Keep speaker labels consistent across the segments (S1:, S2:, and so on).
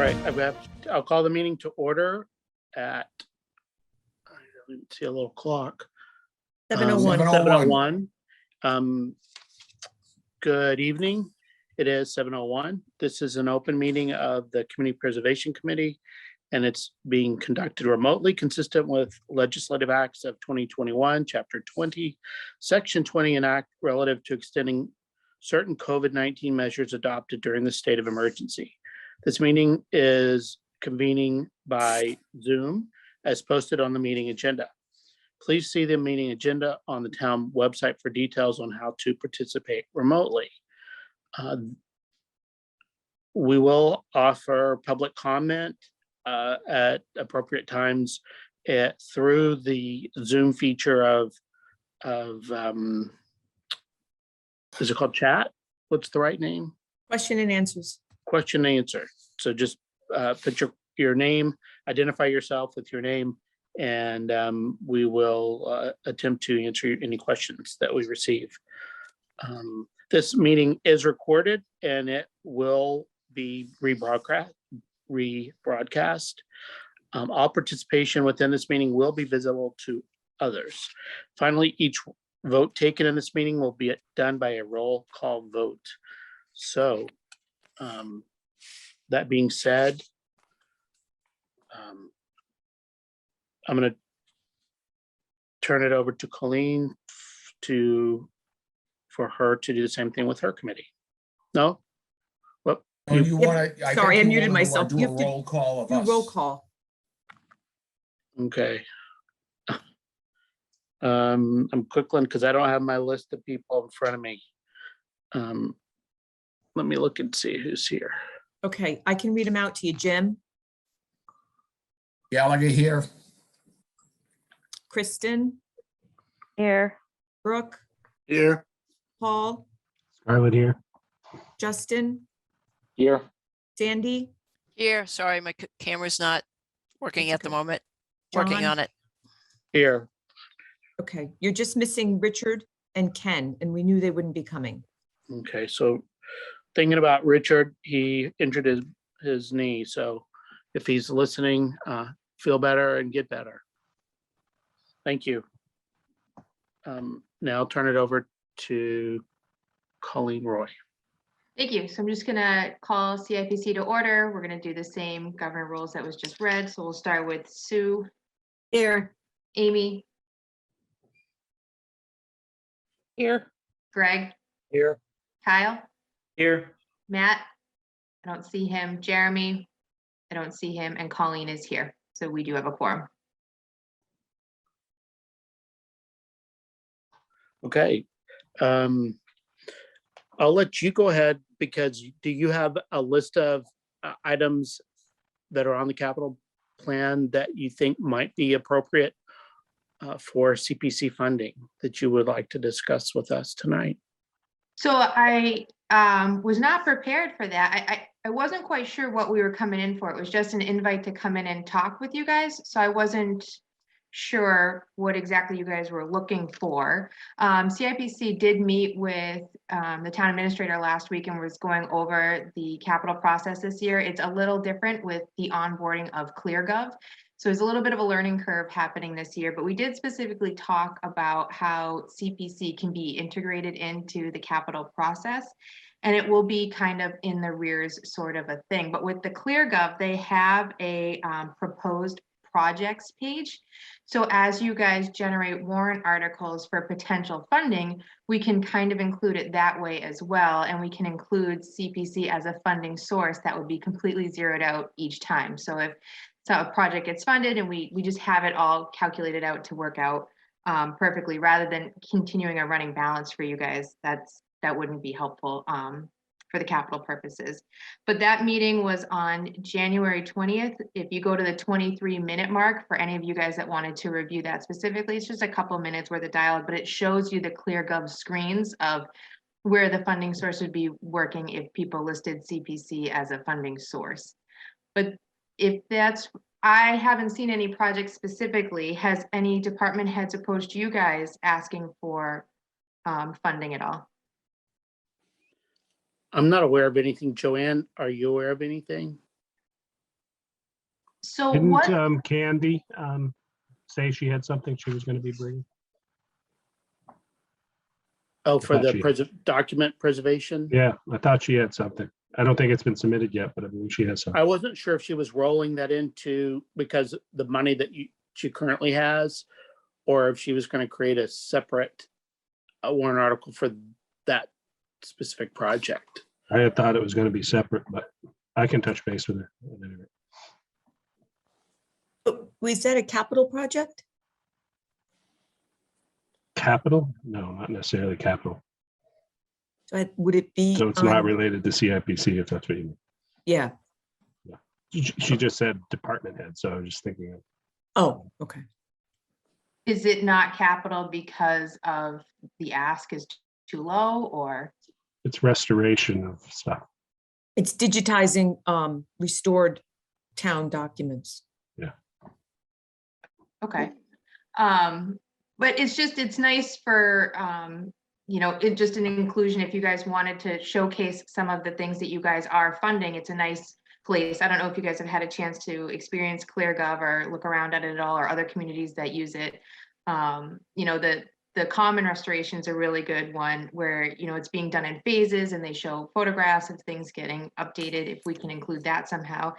S1: right, I'll call the meeting to order at, I don't see a little clock.
S2: 7:01.
S1: 7:01. Good evening. It is 7:01. This is an open meeting of the Community Preservation Committee, and it's being conducted remotely, consistent with legislative acts of 2021, Chapter 20, Section 20, an act relative to extending certain COVID-19 measures adopted during the state of emergency. This meeting is convening by Zoom as posted on the meeting agenda. Please see the meeting agenda on the town website for details on how to participate remotely. We will offer public comment at appropriate times through the Zoom feature of is it called chat? What's the right name?
S2: Question and answers.
S1: Question and answer. So just put your name, identify yourself with your name, and we will attempt to answer any questions that we receive. This meeting is recorded and it will be rebroadcast. All participation within this meeting will be visible to others. Finally, each vote taken in this meeting will be done by a roll call vote. So that being said, I'm going to turn it over to Colleen for her to do the same thing with her committee. No? Well,
S3: you want to?
S2: Sorry, I muted myself.
S3: Do
S2: You
S3: a
S2: have to
S3: roll call of
S2: do
S3: us.
S2: roll call.
S1: okay. I'm quickly because I don't have my list of people in front of me. Let me look and see who's here.
S2: Okay, I can read them out to you. Jim,
S3: Gallagher here.
S2: Kristen,
S4: Here.
S2: Brooke,
S1: Here.
S2: Paul,
S5: Scarlett here.
S2: Justin,
S1: Here.
S2: Sandy,
S6: Here, sorry, my camera's not working
S2: That's
S6: at the
S2: okay.
S6: moment. Working
S2: John?
S6: on it.
S1: Here.
S2: Okay, you're just missing Richard and Ken, and we knew they wouldn't be coming.
S1: Okay, so thinking about Richard, he injured his knee. So if he's listening, feel better and get better. Thank you. Now I'll turn it over to Colleen Roy.
S4: Thank you. So I'm just gonna call CIPC to order. We're gonna do the same governor rules that was just read. So we'll start with Sue,
S2: Here.
S4: Amy,
S6: Here.
S4: Greg,
S5: Here.
S4: Kyle,
S5: Here.
S4: Matt. I don't see him. Jeremy, I don't see him, and Colleen is here. So we do have a quorum.
S1: Okay. I'll let you go ahead because do you have a list of items that are on the capital plan that you think might be appropriate for CPC funding that you would like to discuss with us tonight?
S4: So I was not prepared for that. I wasn't quite sure what we were coming in for. It was just an invite to come in and talk with you guys. So I wasn't sure what exactly you guys were looking for. CIPC did meet with the town administrator last week and was going over the capital process this year. It's a little different with the onboarding of ClearGov. So there's a little bit of a learning curve happening this year, but we did specifically talk about how CPC can be integrated into the capital process. And it will be kind of in the rears sort of a thing. But with the ClearGov, they have a proposed projects page. So as you guys generate warrant articles for potential funding, we can kind of include it that way as well. And we can include CPC as a funding source that would be completely zeroed out each time. So if a project gets funded and we just have it all calculated out to work out perfectly, rather than continuing a running balance for you guys, that wouldn't be helpful for the capital purposes. But that meeting was on January 20th. If you go to the 23-minute mark, for any of you guys that wanted to review that specifically, it's just a couple minutes worth of dialogue, but it shows you the ClearGov screens of where the funding source would be working if people listed CPC as a funding source. But if I haven't seen any projects specifically. Has any department heads approached you guys asking for funding at all?
S1: I'm not aware of anything. Joanne, are you aware of anything?
S4: So
S5: Didn't
S4: what,
S5: Candy say she had something she was going to be bringing?
S1: Oh, for
S5: thought
S1: the
S5: she had.
S1: document preservation?
S5: Yeah, I thought she had something. I don't think it's been submitted yet, but I believe she has something.
S1: I wasn't sure if she was rolling that into, because the money that she currently has, or if she was going to create a separate warrant article for that specific project.
S5: I had thought it was going to be separate, but I can touch base with her.
S2: Was that a capital project?
S5: Capital? No, not necessarily capital.
S2: So would it be?
S5: So it's not related to CIPC, if that's what you mean.
S2: Yeah.
S5: She just said department head, so I was just thinking of.
S2: Oh, okay.
S4: is it not capital because of the ask is too low, or?
S5: It's restoration of stuff.
S2: It's digitizing restored town documents.
S4: Okay. But it's nice for, it just an inclusion, if you guys wanted to showcase some of the things that you guys are funding, it's a nice place. I don't know if you guys have had a chance to experience ClearGov or look around at it at all, or other communities that use it. The common restoration is a really good one where, it's being done in phases and they show photographs of things getting updated, if we can include that somehow.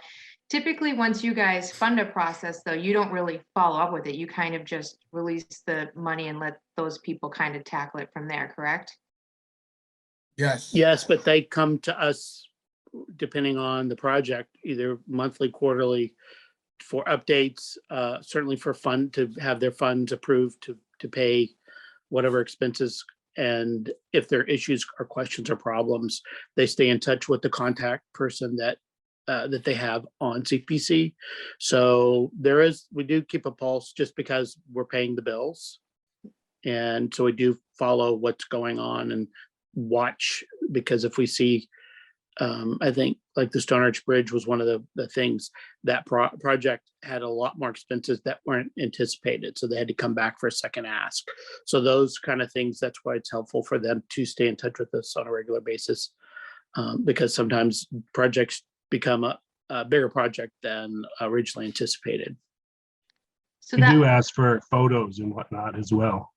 S4: Typically, once you guys fund a process, though, you don't really follow up with it. You kind of just release the money and let those people kind of tackle it from there, correct?
S3: Yes.
S1: Yes, but they come to us depending on the project, either monthly, quarterly, for updates, certainly for to have their funds approved to pay whatever expenses. And if there are issues or questions or problems, they stay in touch with the contact person that they have on CPC. So we do keep a pulse just because we're paying the bills. And so we do follow what's going on and watch, because if we see, I think like the Stone Arch Bridge was one of the things that project had a lot more expenses that weren't anticipated. So they had to come back for a second ask. So those kind of things, that's why it's helpful for them to stay in touch with us on a regular basis. Because sometimes projects become a bigger project than originally anticipated.
S4: So
S5: We do
S4: that,
S5: ask for photos and whatnot as well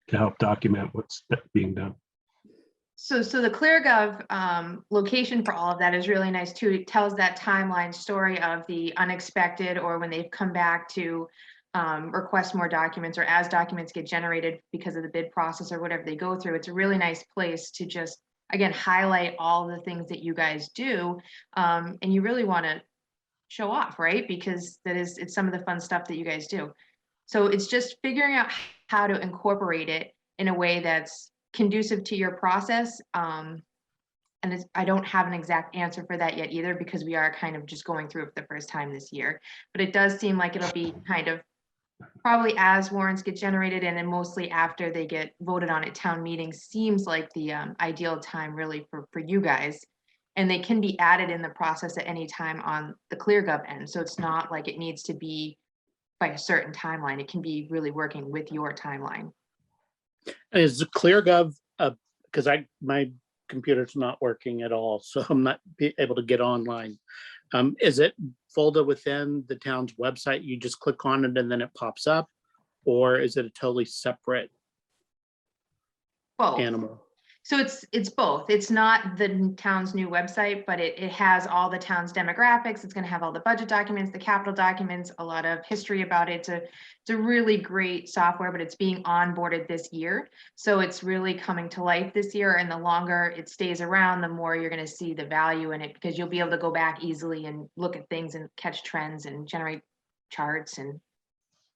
S5: to help document what's being done.
S4: so the ClearGov location for all of that is really nice too. It tells that timeline story of the unexpected, or when they've come back to request more documents, or as documents get generated because of the bid process or whatever they go through. It's a really nice place to just, again, highlight all the things that you guys do. And you really want to show off, right? Because it's some of the fun stuff that you guys do. So it's just figuring out how to incorporate it in a way that's conducive to your process. And I don't have an exact answer for that yet either, because we are kind of just going through it for the first time this year. But it does seem like it'll be kind of probably as warrants get generated, and then mostly after they get voted on at town meetings, seems like the ideal time really for you guys. And they can be added in the process at any time on the ClearGov end. So it's not like it needs to be by a certain timeline. It can be really working with your timeline.
S1: And is the ClearGov, because my computer's not working at all, so I'm not able to get online. Is it folded within the town's website? You just click on it and then it pops up, or is it a totally separate
S4: Both.
S1: animal?
S4: So it's both. It's not the town's new website, but it has all the town's demographics. It's going to have all the budget documents, the capital documents, a lot of history about it. It's a really great software, but it's being onboarded this year. So it's really coming to life this year. And the longer it stays around, the more you're going to see the value in it, because you'll be able to go back easily and look at things and catch trends and generate charts. And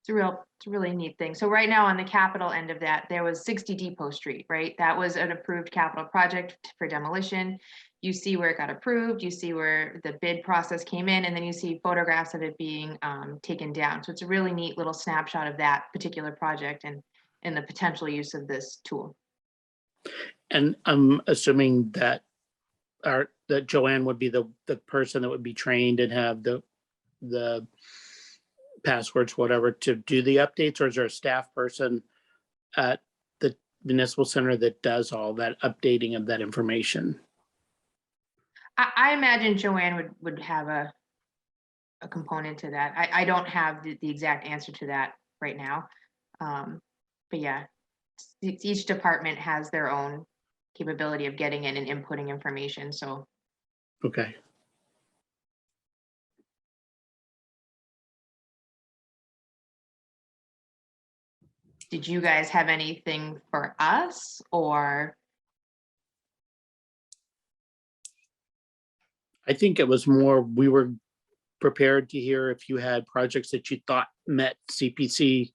S4: it's a really neat thing. So right now on the capital end of that, there was 60 Depot Street, right? That was an approved capital project for demolition. You see where it got approved, you see where the bid process came in, and then you see photographs of it being taken down. So it's a really neat little snapshot of that particular project and the potential use of this tool.
S1: And I'm assuming that that Joanne would be the person that would be trained and have the passwords, whatever, to do the updates, or is there a staff person at the municipal center that does all that updating of that information?
S4: I imagine Joanne would have a component to that. I don't have the exact answer to that right now. But yeah, each department has their own capability of getting in and inputting information, so.
S1: Okay.
S4: Did you guys have anything for us or?
S1: I think it was more, we were prepared to hear if you had projects that you thought met CPC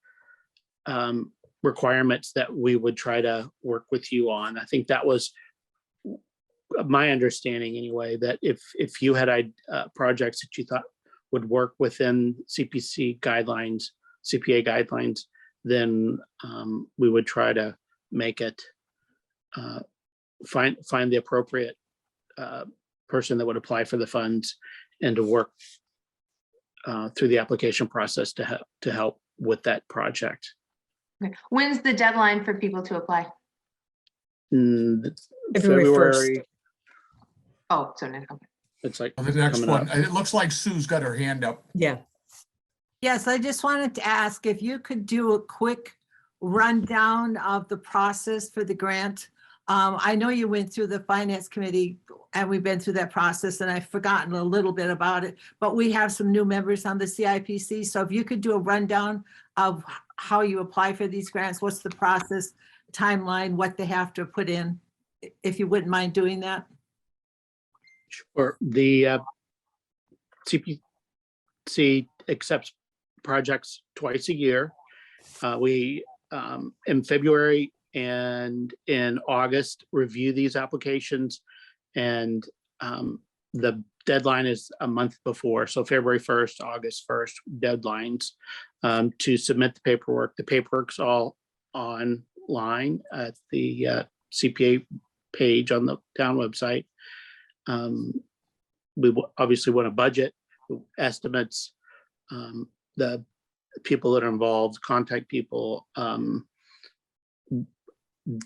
S1: requirements that we would try to work with you on. I think that was my understanding anyway, that if you had projects that you thought would work within CPC guidelines, CPA guidelines, then we would try to make it, find the appropriate person that would apply for the funds and to work through the application process to help with that project.
S4: Okay. When's the deadline for people to apply?
S1: Mm,
S2: February 1st.
S1: February,
S4: Oh, so okay.
S1: it's like
S3: The next
S1: coming
S3: one,
S1: up.
S3: it looks like Sue's got her hand up.
S2: Yeah.
S7: Yes, I just wanted to ask if you could do a quick rundown of the process for the grant. I know you went through the finance committee and we've been through that process and I've forgotten a little bit about it, but we have some new members on the CIPC. So if you could do a rundown of how you apply for these grants, what's the process, timeline, what they have to put in, if you wouldn't mind doing that.
S1: Sure. The CPC accepts projects twice a year. We, in February and in August, review these applications, and the deadline is a month before. So February 1st, August 1st deadlines to submit the paperwork. The paperwork's all online at the CPA page on the town website. We obviously want a budget, estimates, the people that are involved, contact people.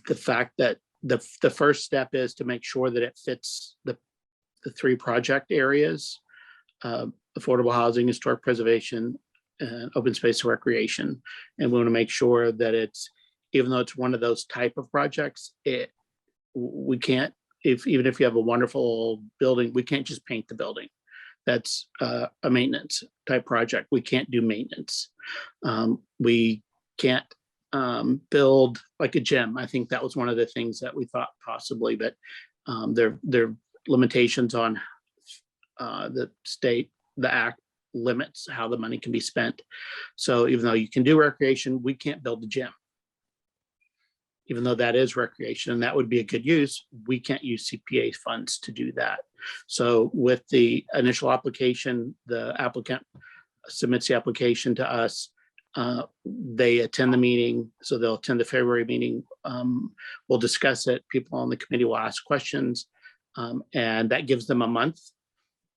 S1: The fact that the first step is to make sure that it fits the three project areas, affordable housing, historic preservation, and open space and recreation. And we want to make sure that it's, even though it's one of those type of projects, we can't, even if you have a wonderful building, we can't just paint the building. That's a maintenance type project. We can't do maintenance. We can't build like a gym. I think that was one of the things that we thought possibly, but there are limitations on the state, the act limits how the money can be spent. So even though you can do recreation, we can't build a gym. Even though that is recreation and that would be a good use, we can't use CPA funds to do that. So with the initial application, the applicant submits the application to us. They attend the meeting, so they'll attend the February meeting. We'll discuss it. People on the committee will ask questions, and that gives them a month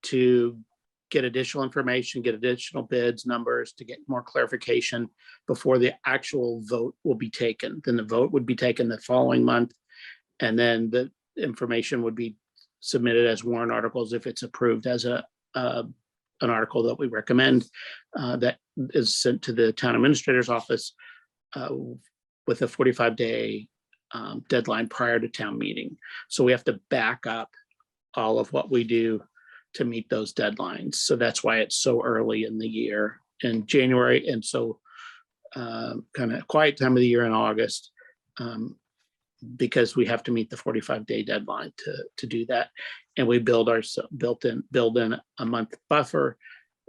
S1: to get additional information, get additional bids, numbers, to get more clarification before the actual vote will be taken. Then the vote would be taken the following month, and then the information would be submitted as warrant articles if it's approved as an article that we recommend, that is sent to the town administrator's office with a 45-day deadline prior to town meeting. So we have to back up all of what we do to meet those deadlines. So that's why it's so early in the year in January, and so kind of quiet time of the year in August, because we have to meet the 45-day deadline to do that. And we build in a month buffer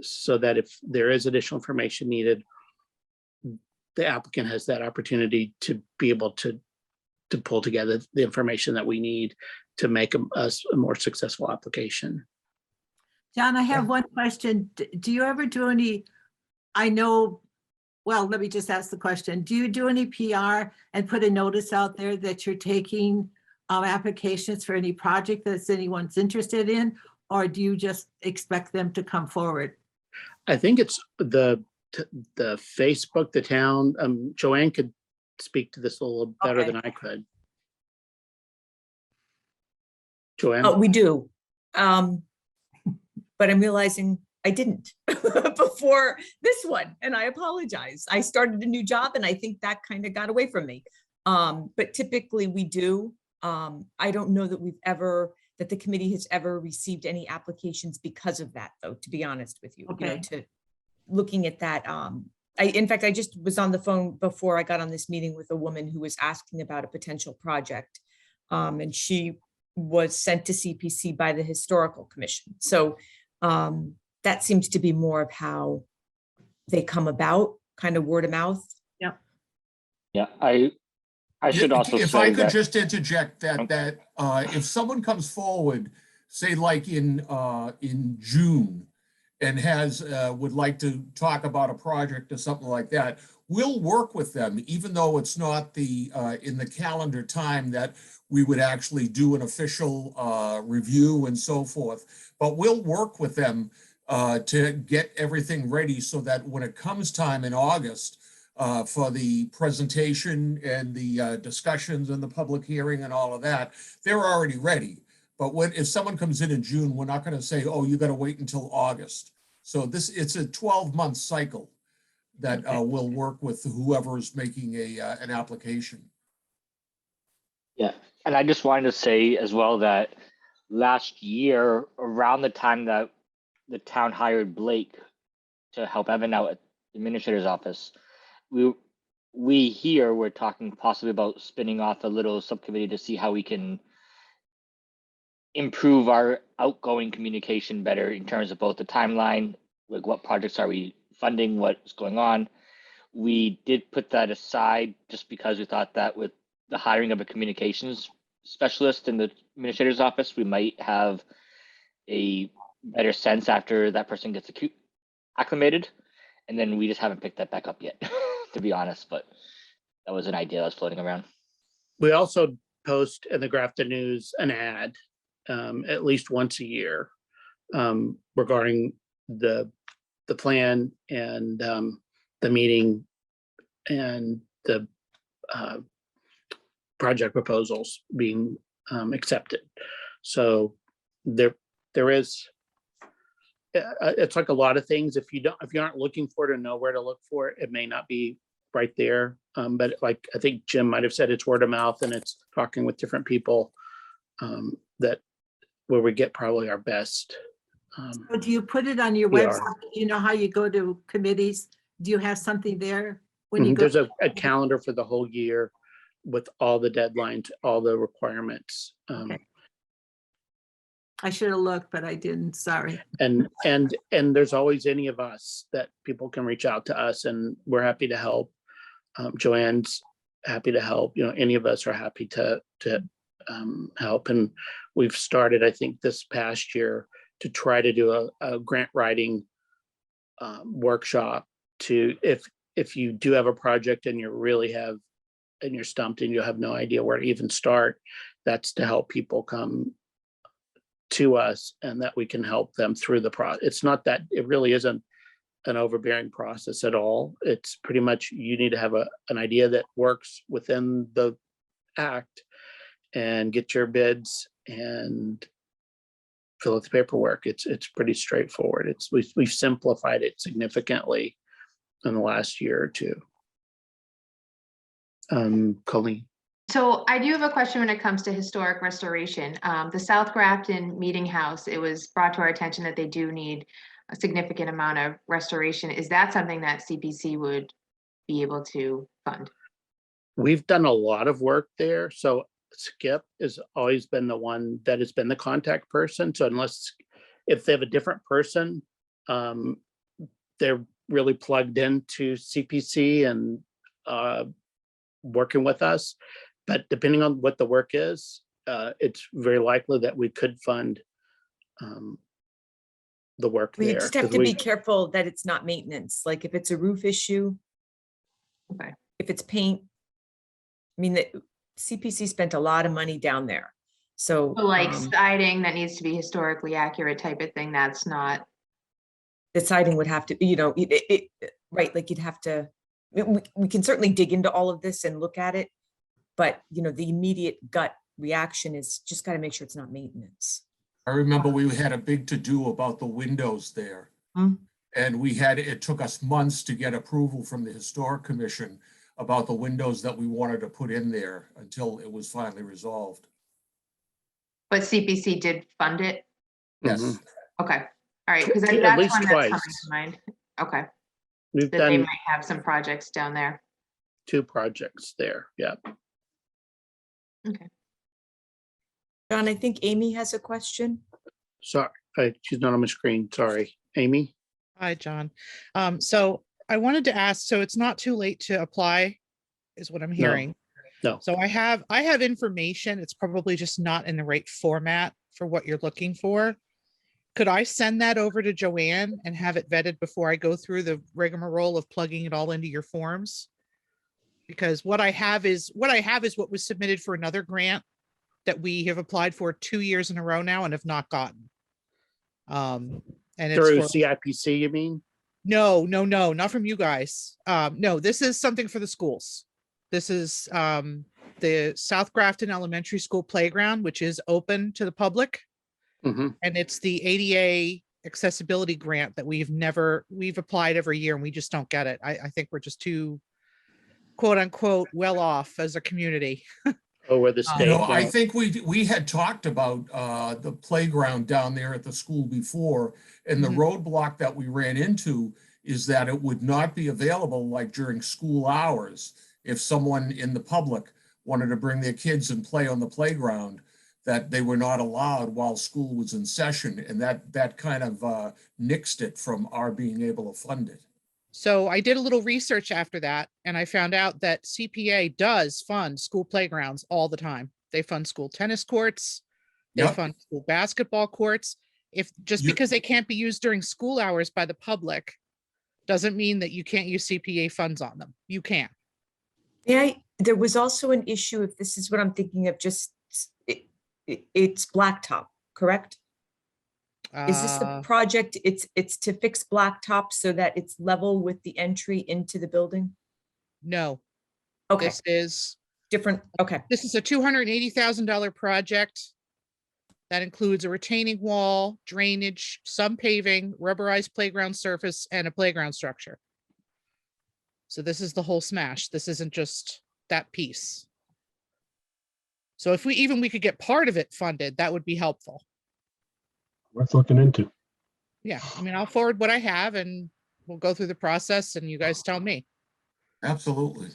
S1: so that if there is additional information needed, the applicant has that opportunity to be able to pull together the information that we need to make a more successful application.
S7: John, I have one question. Do you ever do any, well, let me just ask the question. Do you do any PR and put a notice out there that you're taking applications for any project that's anyone's interested in, or do you just expect them to come forward?
S1: I think it's the Facebook, the town. Joanne could speak to this a little better
S2: Okay.
S1: than I could. Joanne?
S2: We do. But I'm realizing I didn't before this one, and I apologize. I started a new job and I think that kind of got away from me. But typically we do. I don't know that that the committee has ever received any applications because of that, though, to be honest with you.
S7: Okay.
S2: To looking at that, in fact, I just was on the phone before I got on this meeting with a woman who was asking about a potential project. And she was sent to CPC by the Historical Commission. So that seems to be more of how they come about, kind of word of mouth.
S8: Yeah, I should also
S3: If
S8: say
S3: I could
S8: that,
S3: just interject that if someone comes forward, say like in June, and would like to talk about a project or something like that, we'll work with them, even though it's not in the calendar time that we would actually do an official review and so forth. But we'll work with them to get everything ready so that when it comes time in August for the presentation and the discussions and the public hearing and all of that, they're already ready. But if someone comes in June, we're not going to say, oh, you got to wait until August. So it's a 12-month cycle that we'll work with whoever is making an application.
S8: yeah, and I just wanted to say as well that last year, around the time that the town hired Blake to help Evan out at the administrator's office, we here were talking possibly about spinning off a little subcommittee to see how we can improve our outgoing communication better in terms of both the timeline, like what projects are we funding, what's going on. We did put that aside just because we thought that with the hiring of a communications specialist in the administrator's office, we might have a better sense after that person gets acclimated. And then we just haven't picked that back up yet, to be honest, but that was an idea that was floating around.
S1: We also post in the Grafton News an ad at least once a year regarding the plan and the meeting and the project proposals being accepted. So there is, it's like a lot of things. If you aren't looking for it or know where to look for it, it may not be right there. But like I think Jim might have said, it's word of mouth and it's talking with different people that where we get probably our best.
S7: So do you put it on your
S1: We
S7: website?
S1: are.
S7: You know how you go to committees? Do you have something there when you go?
S1: There's a calendar for the whole year with all the deadlines, all the requirements.
S7: Okay. I should have looked, but I didn't, sorry.
S1: And there's always any of us that people can reach out to us and we're happy to help. Joanne's happy to help, any of us are happy to help. And we've started, I think this past year, to try to do a grant writing workshop to, if you do have a project and you're stumped and you have no idea where to even start, that's to help people come to us and that we can help them through the process. It's not that, it really isn't an overbearing process at all. It's pretty much, you need to have an idea that works within the act and get your bids and fill out the paperwork. It's pretty straightforward. We've simplified it significantly in the last year or two. Colleen.
S4: So I do have a question when it comes to historic restoration. The South Grafton Meeting House, it was brought to our attention that they do need a significant amount of restoration. Is that something that CPC would be able to fund?
S1: We've done a lot of work there. So Skip has always been the one that has been the contact person. So if they have a different person, they're really plugged into CPC and working with us. But depending on what the work is, it's very likely that we could fund the work there.
S2: You just have to be careful that it's not maintenance. Like if it's a roof issue,
S4: Okay.
S2: if it's paint, I mean, the CPC spent a lot of money down there. So
S4: So like siding that needs to be historically accurate type of thing, that's not.
S2: the siding would have to, right, like you'd have to, we can certainly dig into all of this and look at it. But, the immediate gut reaction is just got to make sure it's not maintenance.
S3: I remember we had a big to-do about the windows there.
S2: Hmm.
S3: And it took us months to get approval from the Historic Commission about the windows that we wanted to put in there until it was finally resolved.
S4: But CPC did fund it?
S3: Yes.
S1: Mhm.
S4: Okay, all right, because
S1: At
S4: that's
S1: least
S4: one that's coming
S1: twice.
S4: to mind. Okay,
S1: We've
S4: that they
S1: done
S4: might have some projects down there.
S1: 2 projects there. Yeah.
S2: John, I think Amy has a question.
S1: Sorry, she's not on my screen. Sorry, Amy.
S9: Hi, John. So I wanted to ask, so it's not too late to apply, is what I'm hearing.
S1: No.
S9: So I have information. It's probably just not in the right format for what you're looking for. Could I send that over to Joanne and have it vetted before I go through the rigmarole of plugging it all into your forms? Because what I have is what was submitted for another grant that we have applied for 2 years in a row now and have not gotten. And it's
S1: Through
S9: for,
S1: CIPC, you mean?
S9: no, not from you guys. No, this is something for the schools. This is the South Grafton Elementary School playground, which is open to the public.
S1: Mhm.
S9: And it's the ADA accessibility grant that we've applied every year and we just don't get it. I think we're just too quote unquote well off as a community.
S1: Oh, where the
S3: You
S1: state.
S3: know, I
S1: won't.
S3: think we had talked about the playground down there at the school before, and the
S9: Mhm.
S3: roadblock that we ran into is that it would not be available like during school hours. If someone in the public wanted to bring their kids and play on the playground, that they were not allowed while school was in session, and that kind of nixed it from our being able to fund it.
S9: So I did a little research after that and I found out that CPA does fund school playgrounds all the time. They fund school tennis courts. They
S3: Yep.
S9: fund school basketball courts. If just
S3: You-
S9: because they can't be used during school hours by the public doesn't mean that you can't use CPA funds on them. You can.
S2: There was also an issue, if this is what I'm thinking of, just it's blacktop, correct? Is this the
S9: Uh,
S2: project? It's to fix blacktop so that it's level with the entry into the building?
S9: no,
S2: Okay,
S9: this is
S2: different, okay.
S9: a $280,000 project that includes a retaining wall, drainage, some paving, rubberized playground surface, and a playground structure. So this is the whole smash. This isn't just that piece. So if we could get part of it funded, that would be helpful.
S5: Worth looking into.
S9: Yeah, I mean, I'll forward what I have and we'll go through the process and you guys tell me.
S3: Absolutely.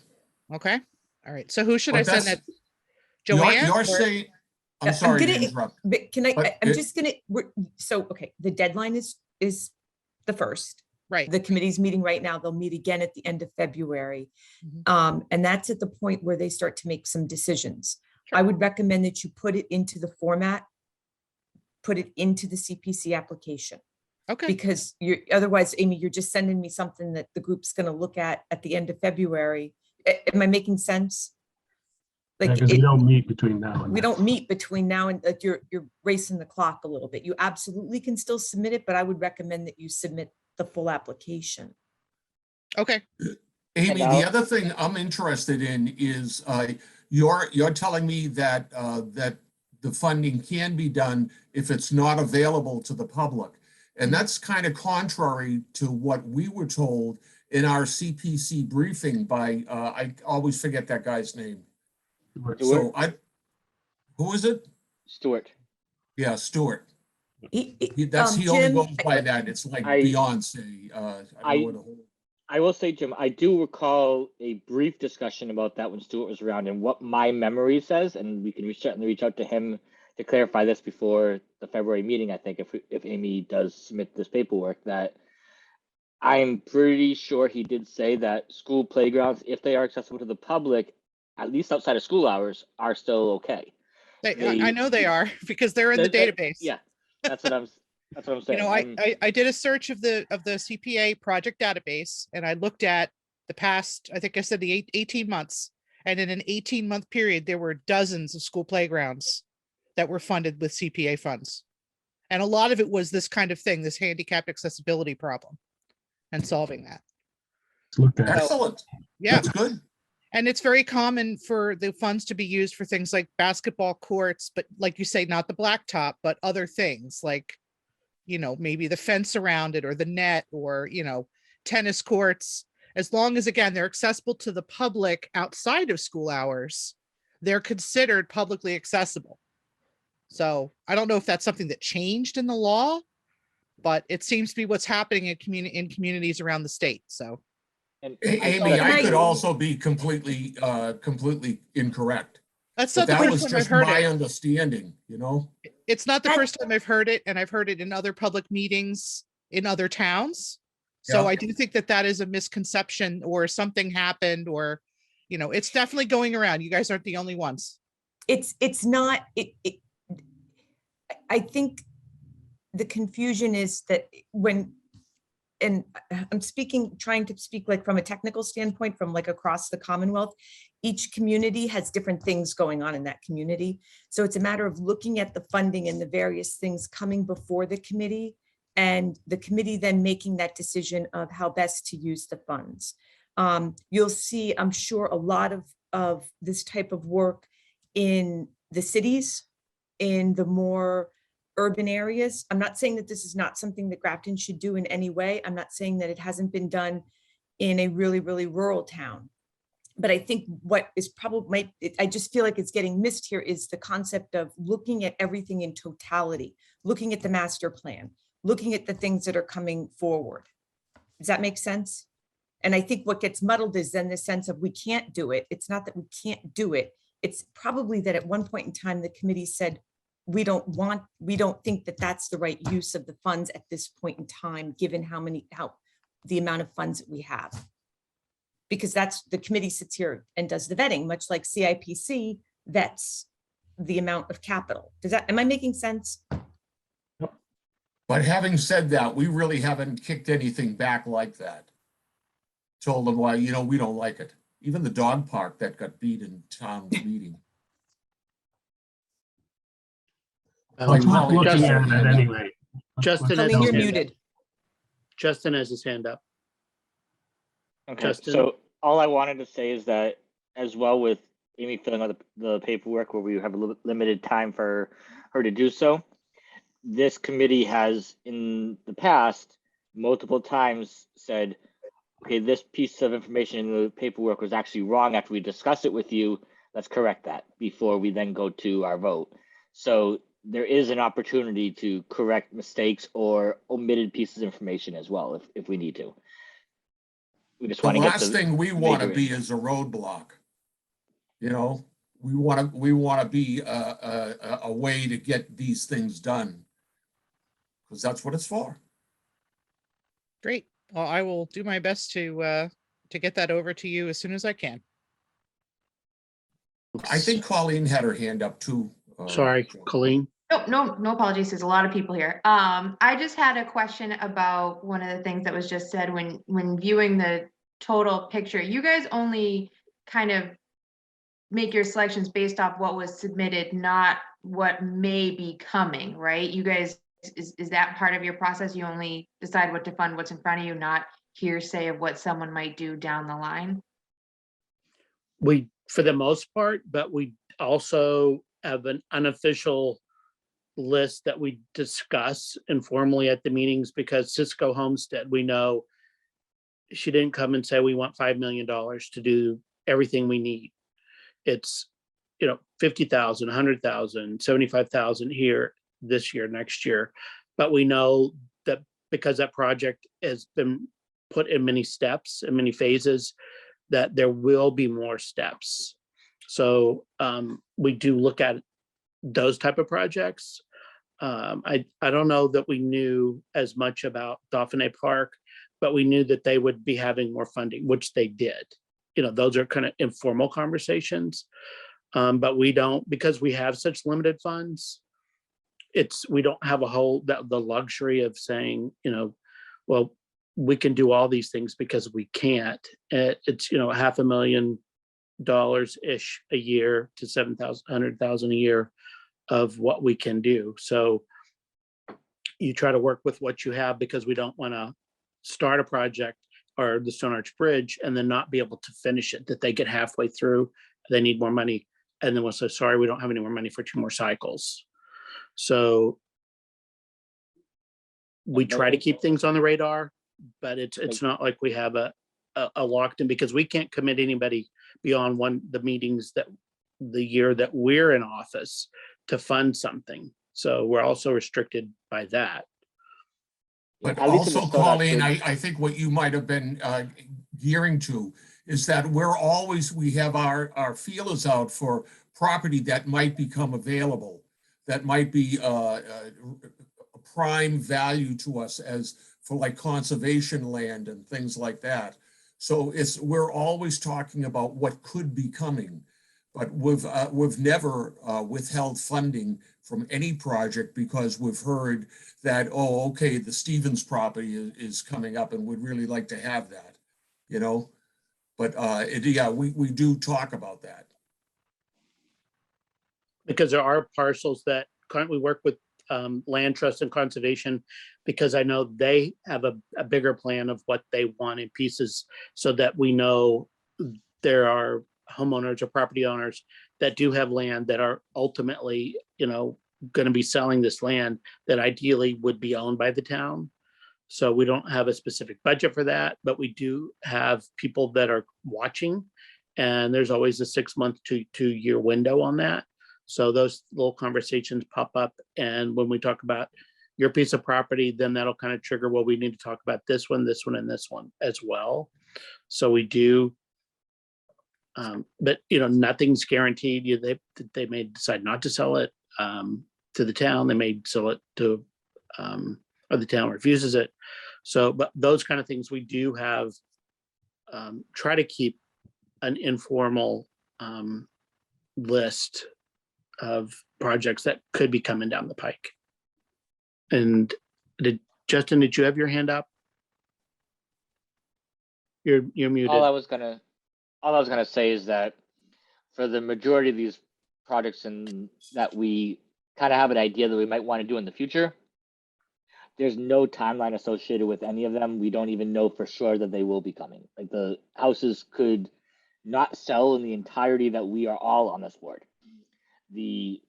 S9: Okay? All right. So who should
S3: But
S9: I send
S3: that's-
S9: that? Joanne?
S3: You're
S9: or-
S3: saying, I'm
S2: I'm
S3: sorry to
S2: gonna-
S3: interrupt.
S2: But can
S3: But
S2: I'm
S3: it-
S2: just gonna, so, okay, the deadline is the 1st.
S9: Right.
S2: The committee's meeting right now. They'll meet again at the end of February.
S9: Mhm.
S2: And that's at the point where they start to make some decisions.
S9: Sure.
S2: I would recommend that you put it into the format, put it into the CPC application.
S9: Okay.
S2: Because otherwise, Amy, you're just sending me something that the group's gonna look at the end of February. Am I making sense? Like,
S5: Because we don't meet between now and
S2: we
S5: then.
S2: don't meet between now and, like, you're racing the clock a little bit. You absolutely can still submit it, but I would recommend that you submit the full application.
S9: Okay.
S3: Amy,
S8: And
S3: the
S8: I'll-
S3: other thing I'm interested in is you're telling me that that the funding can be done if it's not available to the public. And that's kind of contrary to what we were told in our CPC briefing by, I always forget that guy's name. So who is it?
S8: Stuart.
S3: Yeah, Stuart.
S2: He
S3: He only
S2: Jim,
S3: goes by that. It's like
S8: I-
S3: Beyonce. I don't know what the whole.
S8: I will say, Jim, I do recall a brief discussion about that when Stuart was around, and what my memory says, and we can certainly reach out to him to clarify this before the February meeting. I think if Amy does submit this paperwork, that I'm pretty sure he did say that school playgrounds, if they are accessible to the public, at least outside of school hours, are still okay.
S9: I know they are because they're in the database.
S8: Yeah, that's what I'm
S9: You
S8: saying.
S9: know, I did a search of the CPA project database and I looked at the past, I think I said the 18 months. And in an 18-month period, there were dozens of school playgrounds that were funded with CPA funds. And a lot of it was this kind of thing, this handicapped accessibility problem and solving that.
S5: Let's look at it.
S3: Excellent.
S9: Yeah.
S3: That's good.
S9: And it's very common for the funds to be used for things like basketball courts, but like you say, not the blacktop, but other things like maybe the fence around it or the net or, tennis courts, as long as, again, they're accessible to the public outside of school hours, they're considered publicly accessible. So I don't know if that's something that changed in the law, but it seems to be what's happening in communities around the state. So.
S8: And
S3: Amy, I could
S2: I-
S3: also be completely incorrect.
S9: That's
S3: But
S9: not the
S3: that
S9: first
S3: was
S9: time I've
S3: just
S9: heard
S3: my
S9: it.
S3: understanding,
S9: It's not the
S2: That-
S9: first time I've heard it, and I've heard it in other public meetings in other towns. So
S3: Yeah.
S9: I do think that that is a misconception, or something happened, or, it's definitely going around. You guys aren't the only ones.
S2: It's not, I think the confusion is that and I'm trying to speak like from a technical standpoint, from like across the Commonwealth, each community has different things going on in that community. So it's a matter of looking at the funding and the various things coming before the committee, and the committee then making that decision of how best to use the funds. You'll see, I'm sure, a lot of this type of work in the cities, in the more urban areas. I'm not saying that this is not something that Grafton should do in any way. I'm not saying that it hasn't been done in a really, really rural town. But I think what is probably, I just feel like it's getting missed here, is the concept of looking at everything in totality, looking at the master plan, looking at the things that are coming forward. Does that make sense? And I think what gets muddled is then the sense of we can't do it. It's not that we can't do it. It's probably that at one point in time, the committee said, we don't think that that's the right use of the funds at this point in time, given the amount of funds that we have. Because that's, the committee sits here and does the vetting, much like CIPC vets the amount of capital. Am I making sense?
S3: But having said that, we really haven't kicked anything back like that. Told them why, we don't like it. Even the dog park that got beat in town meeting.
S5: Let's
S3: Like,
S5: look looking
S3: Justin-
S5: at it anyway.
S1: Justin
S5: Let's
S1: has
S2: Colleen,
S1: his
S2: you're
S1: hand up.
S2: muted.
S1: Justin has his hand up.
S8: Okay,
S1: Justin?
S8: so all I wanted to say is that, as well, with Amy filling out the paperwork where we have a little limited time for her to do so, this committee has in the past multiple times said, okay, this piece of information in the paperwork was actually wrong. After we discuss it with you, let's correct that before we then go to our vote. So there is an opportunity to correct mistakes or omitted pieces of information as well, if we need to. We just
S3: The
S8: want to get
S3: last thing we want to
S8: vigor
S3: be
S8: in.
S3: is a roadblock. We want to be a way to get these things done. Because that's what it's for.
S9: Great. Well, I will do my best to get that over to you as soon as I can.
S3: I think Colleen had her hand up too.
S1: Sorry, Colleen.
S4: No apologies. There's a lot of people here. I just had a question about one of the things that was just said when viewing the total picture. You guys only kind of make your selections based off what was submitted, not what may be coming, right? You guys, is that part of your process? You only decide what to fund, what's in front of you, not hearsay of what someone might do down the line?
S1: We, for the most part, but we also have an unofficial list that we discuss informally at the meetings, because Cisco Homestead, we know she didn't come and say, we want $5 million to do everything we need. It's, 50,000, 100,000, 75,000 here this year, next year. But we know that because that project has been put in many steps and many phases, that there will be more steps. So we do look at those type of projects. I don't know that we knew as much about Dauphin Park, but we knew that they would be having more funding, which they did. Those are kind of informal conversations. But we don't, because we have such limited funds, we don't have the luxury of saying, well, we can do all these things, because we can't. It's, $500,000-ish a year to 100,000 a year of what we can do. So you try to work with what you have, because we don't want to start a project or the Stone Arch Bridge and then not be able to finish it, that they get halfway through, they need more money, and then we'll say, sorry, we don't have any more money for 2 more cycles. So we try to keep things on the radar, but it's
S8: Like-
S1: not like we have a locked in, because we can't commit anybody beyond the meetings that the year that we're in office to fund something. So we're also restricted by that.
S3: But
S8: At least in the
S3: also,
S8: Stone Axe
S3: Colleen,
S8: Bridge-
S3: I think what you might have been gearing to is that we have our feelers out for property that might become available, that might be a prime value to us as for like conservation land and things like that. So we're always talking about what could be coming, but we've never withheld funding from any project because we've heard that, oh, okay, the Stevens property is coming up and we'd really like to have that, you know? But yeah, we do talk about that.
S1: Because there are parcels that we work with land trust and conservation, because I know they have a bigger plan of what they want in pieces, so that we know there are homeowners or property owners that do have land that are ultimately, going to be selling this land that ideally would be owned by the town. So we don't have a specific budget for that, but we do have people that are watching, and there's always a 6-month to 2-year window on that. So those little conversations pop up, and when we talk about your piece of property, then that'll kind of trigger, well, we need to talk about this one, and this one as well. So we do, but nothing's guaranteed. They may decide not to sell it to the town. They may sell it to, or the town refuses it. So, but those kind of things we do have, try to keep an informal list of projects that could be coming down the pike. And Justin, did you have your hand up? You're muted.
S8: All I was gonna say is that for the majority of these projects and that we kind of have an idea that we might want to do in the future, there's no timeline associated with any of them. We don't even know for sure that they will be coming. Like the houses could not sell in the entirety that we are all on this board. The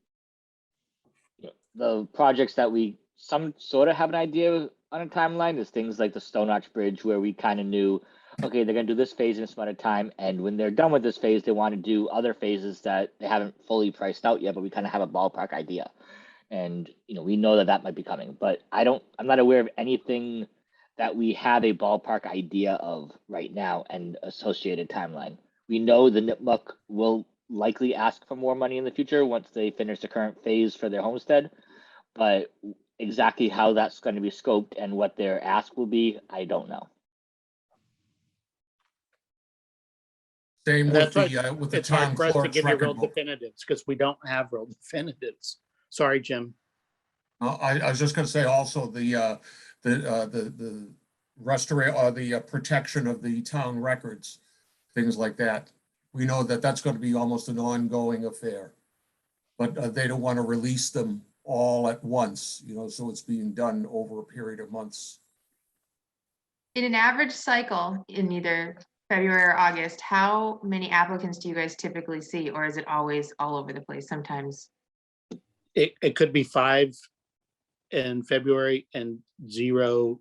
S8: projects that we some sort of have an idea on a timeline is things like the Stone Axe Bridge, where we kind of knew, okay, they're going to do this phase in this amount of time, and when they're done with this phase, they want to do other phases that they haven't fully priced out yet, but we kind of have a ballpark idea, and we know that might be coming. But I'm not aware of anything that we have a ballpark idea of right now and associated timeline. We know the Nipmuc will likely ask for more money in the future once they finish the current phase for their homestead, but exactly how that's going to be scoped and what their ask will be, I don't know.
S3: Same with
S1: That's why
S3: the
S1: it's hard
S3: town
S1: for us to
S3: clerk's
S1: give you real
S3: record book.
S1: definitives, because we don't have real definitives. Sorry, Jim.
S3: I was just going to say also the restoration or the protection of the town records, things like that. We know that that's going to be almost an ongoing affair, but they don't want to release them all at once, so it's being done over a period of months.
S4: In an average cycle in either February or August, how many applicants do you guys typically see, or is it always all over the place sometimes?
S1: It could be 5 in February and 0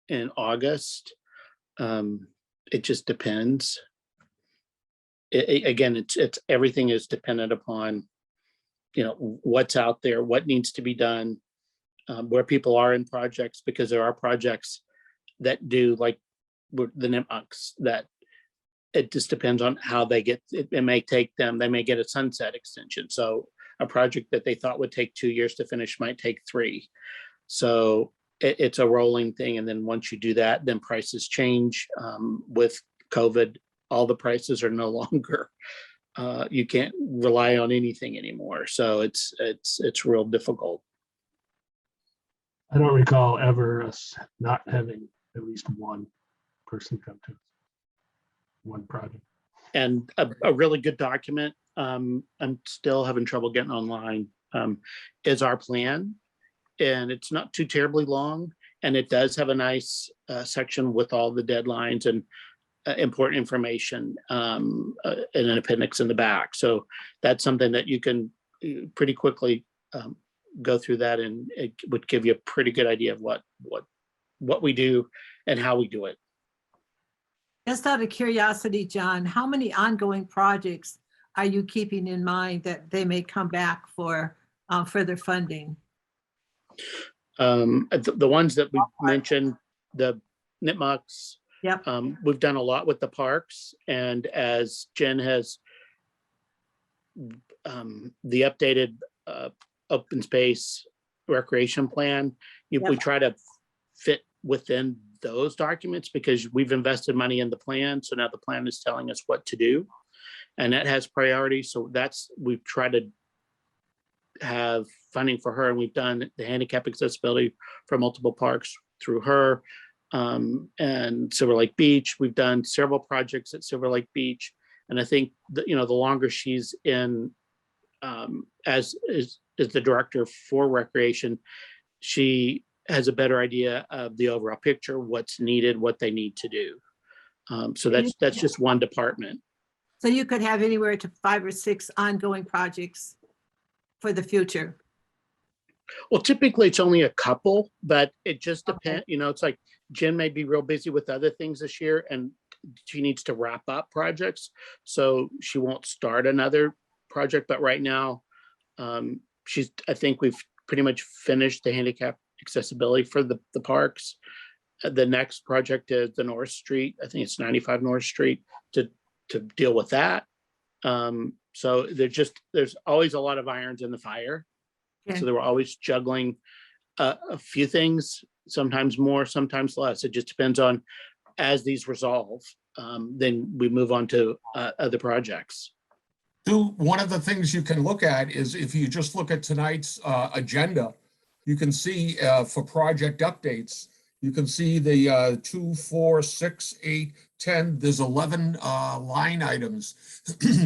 S1: in August. It just depends. Again, it's everything is dependent upon what's out there, what needs to be done, where people are in projects, because there are projects that do like the Nipmucs that it just depends on how they get it may take them, they may get a sunset extension. So a project that they thought would take 2 years to finish might take 3. So it's a rolling thing. And then once you do that, then prices change. With COVID, all the prices are no longer, you can't rely on anything anymore. So it's real difficult.
S5: I don't recall ever us not having at least one person come to us. One project.
S1: And a really good document, I'm still having trouble getting online, is our plan. And it's not too terribly long. And it does have a nice section with all the deadlines and important information, and an appendix in the back. So that's something that you can pretty quickly go through that, and it would give you a pretty good idea of what we do and how we do it.
S7: Just out of curiosity, John, how many ongoing projects are you keeping in mind that they may come back for further funding?
S1: The ones that we mentioned, the nitmucks.
S7: Yep.
S1: We've done a lot with the parks, and as Jen has the updated open space recreation plan, we
S7: Yep.
S1: try to fit within those documents because we've invested money in the plan. So now the plan is telling us what to do, and that has priority. So we've tried to have funding for her, and we've done the handicap accessibility for multiple parks through her. And Silver Lake Beach, we've done several projects at Silver Lake Beach. And I think that, the longer she's in as the director for recreation, she has a better idea of the overall picture, what's needed, what they need to do. So that's just one department.
S7: So you could have anywhere to 5 or 6 ongoing projects for the future.
S1: Well, typically it's only a couple, but it just
S7: Okay.
S1: depends. It's like Jen may be real busy with other things this year, and she needs to wrap up projects, so she won't start another project. But right now, I think we've pretty much finished the handicap accessibility for the parks. The next project is the North Street. I think it's 95 North Street to deal with that. So there's always a lot of irons in the fire.
S7: Okay.
S1: So they were always juggling a few things, sometimes more, sometimes less. It just depends on, as these resolve, then we move on to other projects.
S3: So one of the things you can look at is if you just look at tonight's agenda, you can see for project updates, you can see the 2, 4, 6, 8, 10, there's 11 line items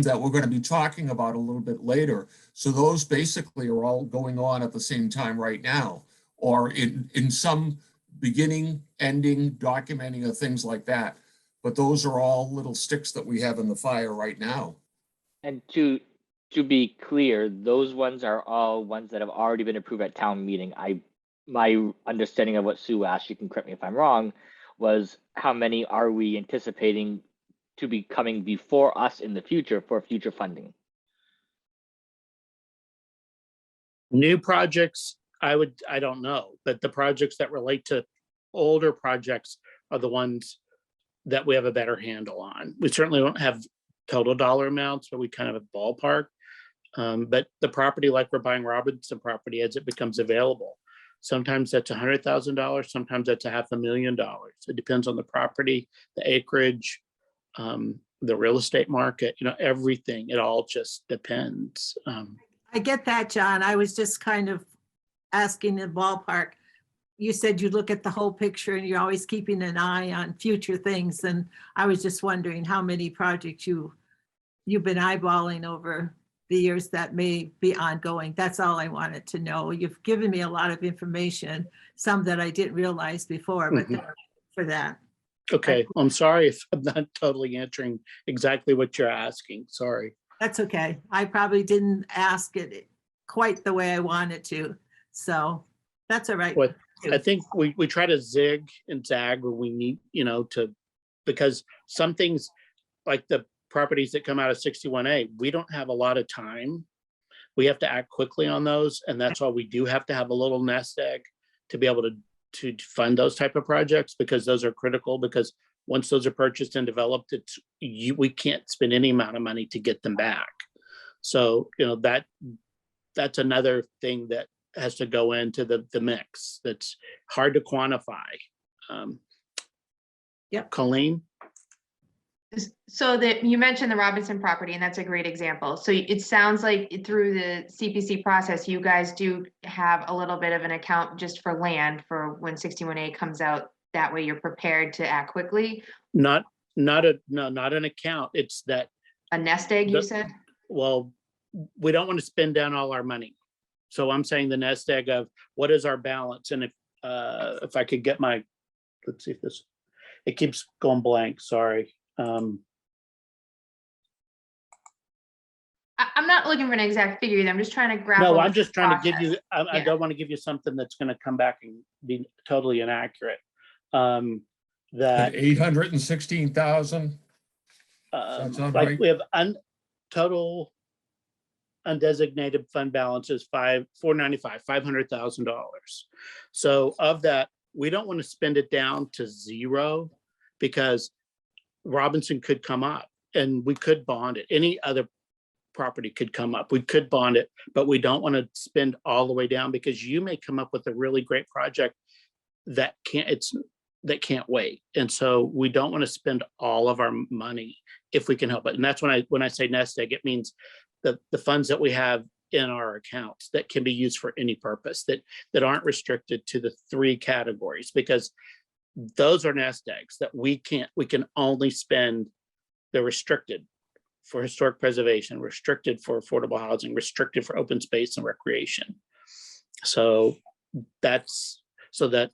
S3: that we're going to be talking about a little bit later. So those basically are all going on at the same time right now, or in some beginning, ending, documenting of things like that. But those are all little sticks that we have in the fire right now.
S8: And to be clear, those ones are all ones that have already been approved at town meeting. My understanding of what Sue asked, you can correct me if I'm wrong, was how many are we anticipating to be coming before us in the future for future funding?
S1: New projects, I don't know, but the projects that relate to older projects are the ones that we have a better handle on. We certainly don't have total dollar amounts, but we kind of have a ballpark. But the property, like we're buying Robinson property as it becomes available, sometimes that's $100,000, sometimes that's $500,000. It depends on the property, the acreage, the real estate market, everything. It all just depends.
S7: I get that, John. I was just kind of asking the ballpark. You said you look at the whole picture and you're always keeping an eye on future things. And I was just wondering how many projects you've been eyeballing over the years that may be ongoing. That's all I wanted to know. You've given me a lot of information, some that I didn't realize before, but thank you for that.
S1: Okay, I'm sorry if I'm not totally answering exactly what you're asking. Sorry.
S7: That's okay. I probably didn't ask it quite the way I wanted to. So that's all right.
S1: What I think we try to zig and zag when we need, because some things like the properties that come out of 61A, we don't have a lot of time. We have to act quickly on those. And that's why we do have to have a little nest egg to be able to fund those type of projects, because those are critical, because once those are purchased and developed, we can't spend any amount of money to get them back. So, that's another thing that has to go into the mix. That's hard to quantify.
S7: Yep.
S1: Colleen?
S4: So that you mentioned the Robinson property, and that's a great example. So it sounds like through the CPC process, you guys do have a little bit of an account just for land for when 61A comes out. That way you're prepared to act quickly.
S1: Not an account. It's that.
S4: A nest egg, you said?
S1: Well, we don't want to spend down all our money. So I'm saying the nest egg of what is our balance? And if I could get let's see if it keeps going blank, sorry.
S4: I'm I'm not looking for an exact figure either. I'm just trying to grapple.
S1: No, I'm
S4: with
S1: just
S4: the
S1: trying to give
S4: process.
S1: you, I
S4: Yeah.
S1: don't want to give you something that's going to come back and be totally inaccurate. That
S3: 816,000. That sound
S1: like
S3: right?
S1: we have total undesignated fund balance is $500,000. So of that, we don't want to spend it down to zero because Robinson could come up and we could bond it. Any other property could come up. We could bond it, but we don't want to spend all the way down because you may come up with a really great project that can't wait. And so we don't want to spend all of our money if we can help it. And that's when I say nest egg, it means the funds that we have in our accounts that can be used for any purpose that aren't restricted to the 3 categories, because those are nest eggs that we can only spend. They're restricted for historic preservation, restricted for affordable housing, restricted for open space and recreation. So that's so that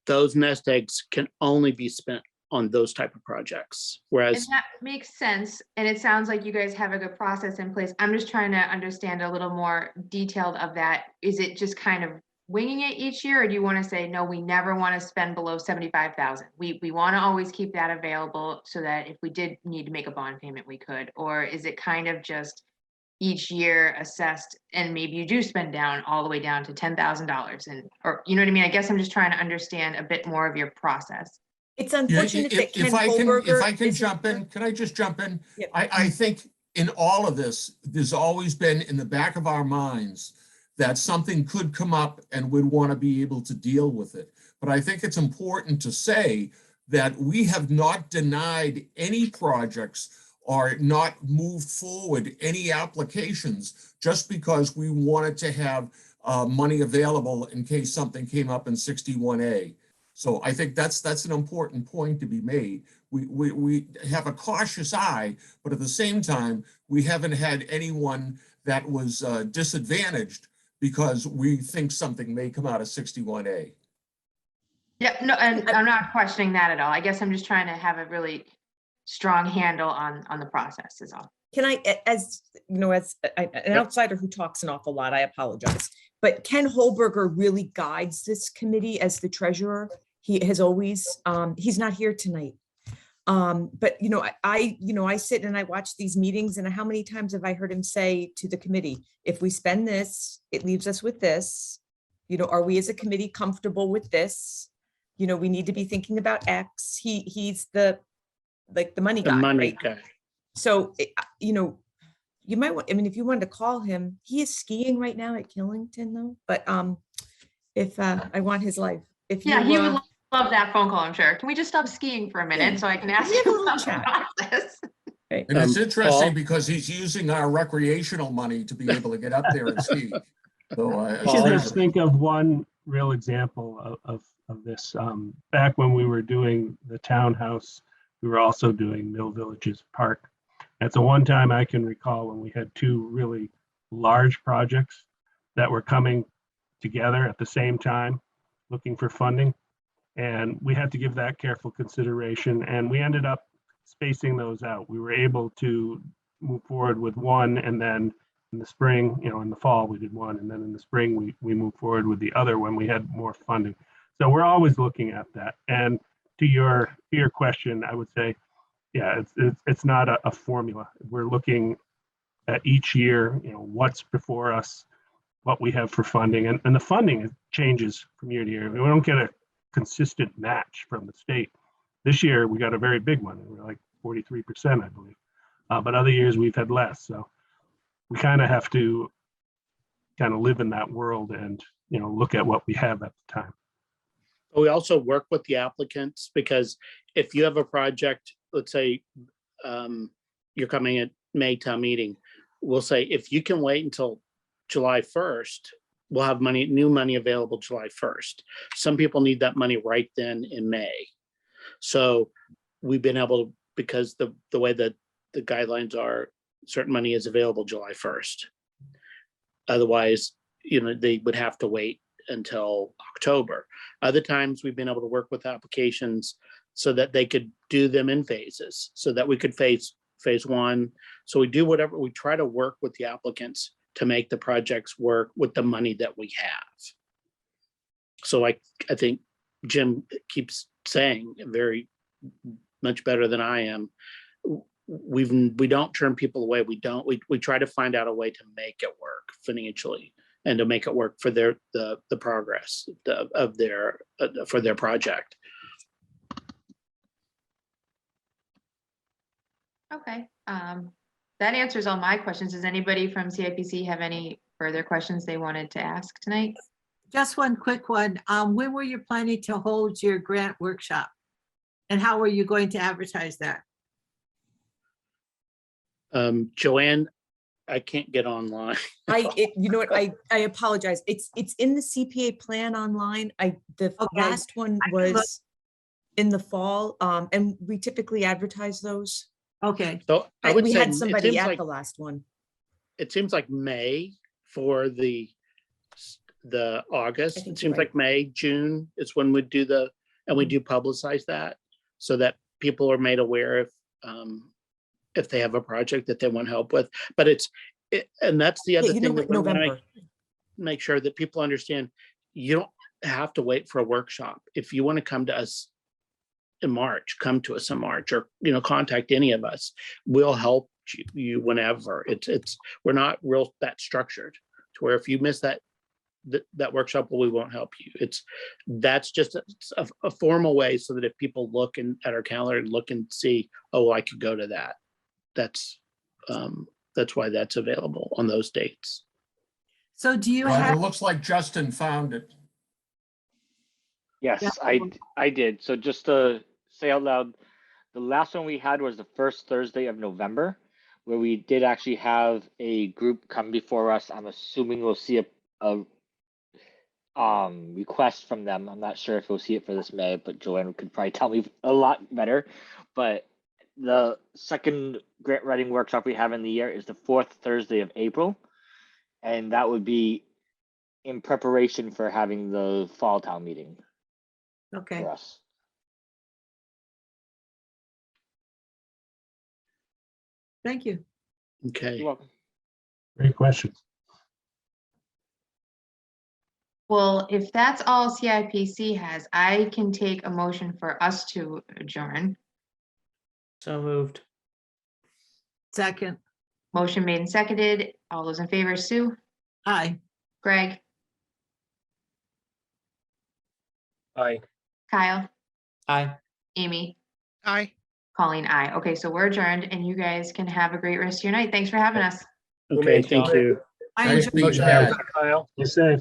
S1: those nest eggs can only be spent on those type of projects.
S4: And
S1: Whereas
S4: that makes sense. And it sounds like you guys have a good process in place. I'm just trying to understand a little more detailed of that. Is it just kind of winging it each year? Or do you want to say, no, we never want to spend below 75,000? We want to always keep that available so that if we did need to make a bond payment, we could? Or is it kind of just each year assessed and maybe you do spend down all the way down to $10,000 or, you know what I mean? I guess I'm just trying to understand a bit more of your process.
S2: It's
S3: Yeah,
S2: unfortunate that Ken
S3: if I
S2: Holberger
S3: can
S2: isn't
S3: jump in,
S2: here.
S3: can I just jump in?
S2: Yep.
S3: I think in all of this, there's always been in the back of our minds that something could come up and we'd want to be able to deal with it. But I think it's important to say that we have not denied any projects or not moved forward any applications just because we wanted to have money available in case something came up in 61A. So I think that's an important point to be made. We have a cautious eye, but at the same time, we haven't had anyone that was disadvantaged because we think something may come out of 61A.
S4: Yeah, no, and I'm not questioning that at all. I guess I'm just trying to have a really strong handle on the process is all.
S2: Can I, as you know, as an outsider who talks an awful lot, I apologize. But Ken Holberger really guides this committee as the treasurer. He has always, he's not here tonight. But I sit and I watch these meetings, and how many times have I heard him say to the committee, if we spend this, it leaves us with this. Are we as a committee comfortable with this? We need to be thinking about X. He's the money
S1: the
S2: guy,
S1: money
S2: right?
S1: guy.
S2: So, you might want, if you wanted to call him, he is skiing right now at Killington though. But if I want his life, if
S4: Yeah,
S2: you,
S4: he would love that phone call, I'm sure. Can we just stop skiing for a minute
S2: Yeah.
S4: so I can ask
S2: We have a
S4: him
S2: little
S4: about the
S2: chat.
S4: process?
S2: right.
S3: And it's interesting
S1: Paul?
S3: because he's using our recreational money to be able to get up there and ski. So
S5: I
S1: Paul?
S5: should just think of one real example of this. Back when we were doing the townhouse, we were also doing Mill Villages Park. That's the one time I can recall when we had 2 really large projects that were coming together at the same time, looking for funding. And we had to give that careful consideration, and we ended up spacing those out. We were able to move forward with one, and then in the spring, in the fall, we did one, and then in the spring, we moved forward with the other when we had more funding. So we're always looking at that. And to your question, I would say, yeah, it's not a formula. We're looking at each year, what's before us, what we have for funding, and the funding changes from year to year. We don't get a consistent match from the state. This year, we got a very big one. We're like 43%, I believe. But other years, we've had less. So we kind of have to live in that world and, look at what we have at the time.
S1: We also work with the applicants because if you have a project, let's say you're coming at May town meeting, we'll say, if you can wait until July 1st, we'll have new money available July 1st. Some people need that money right then in May. So we've been able to, because the way that the guidelines are, certain money is available July 1st. Otherwise, they would have to wait until October. Other times we've been able to work with applications so that they could do them in phases, so that we could phase phase one. So we do whatever, we try to work with the applicants to make the projects work with the money that we have. So like, I think Jim keeps saying very much better than I am. We don't turn people away. We try to find out a way to make it work financially and to make it work for the progress of their for their project.
S4: Okay, that answers all my questions. Does anybody from CIPC have any further questions they wanted to ask tonight?
S7: Just one quick one. When were you planning to hold your grant workshop? And how are you going to advertise that?
S1: Joanne, I can't get online.
S2: You know what, I apologize. It's in the CPA plan online. The
S7: Okay.
S2: last one
S7: I can look.
S2: was in the fall, and we typically advertise those.
S7: Okay,
S1: So I would
S2: We
S1: say
S2: had
S1: it
S2: somebody
S1: seems
S2: at
S1: like
S2: the last one.
S1: it seems like May for the August.
S2: I think
S1: It
S2: you're
S1: seems
S2: right.
S1: like May, June is when we do and we do publicize that so that people are made aware if they have a project that they want help with. But and that's the other
S2: Yeah, you know
S1: thing that
S2: what,
S1: we want to
S2: November.
S1: make sure that people understand. You don't have to wait for a workshop. If you want to come to us in March, come to us in March, or contact any of us. We'll help you whenever. We're not real that structured to where if you miss that workshop, well, we won't help you. That's just a formal way so that if people look at our calendar and look and see, oh, I could go to that. That's why that's available on those dates.
S7: so do you
S3: Well, it
S7: have,
S3: looks like Justin found it.
S8: Yes,
S7: Yeah.
S8: I did. So just to say out loud, the last one we had was the first Thursday of November, where we did actually have a group come before us. I'm assuming we'll see a request from them. I'm not sure if we'll see it for this May, but Joanne could probably tell me a lot better. But the second grant writing workshop we have in the year is the fourth Thursday of April, and that would be in preparation for having the fall town meeting
S7: okay,
S8: for us.
S7: thank you.
S1: Okay.
S8: You're welcome.
S5: Great question.
S4: Well, if that's all CIPC has, I can take a motion for us to adjourn.
S10: So moved.
S7: Second,
S4: Motion made and seconded. All those in favor, Sue,
S7: aye.
S4: Greg,
S10: Aye.
S4: Kyle,
S10: Aye.
S4: Amy,
S9: Aye.
S4: Colleen, I. Okay, so we're adjourned and you guys can have a great rest of your night. Thanks for having us.
S1: Okay. Thank you.
S7: I
S3: Nice
S7: enjoyed
S3: being
S10: Motion
S3: back.
S10: made, Kyle.
S5: Be safe.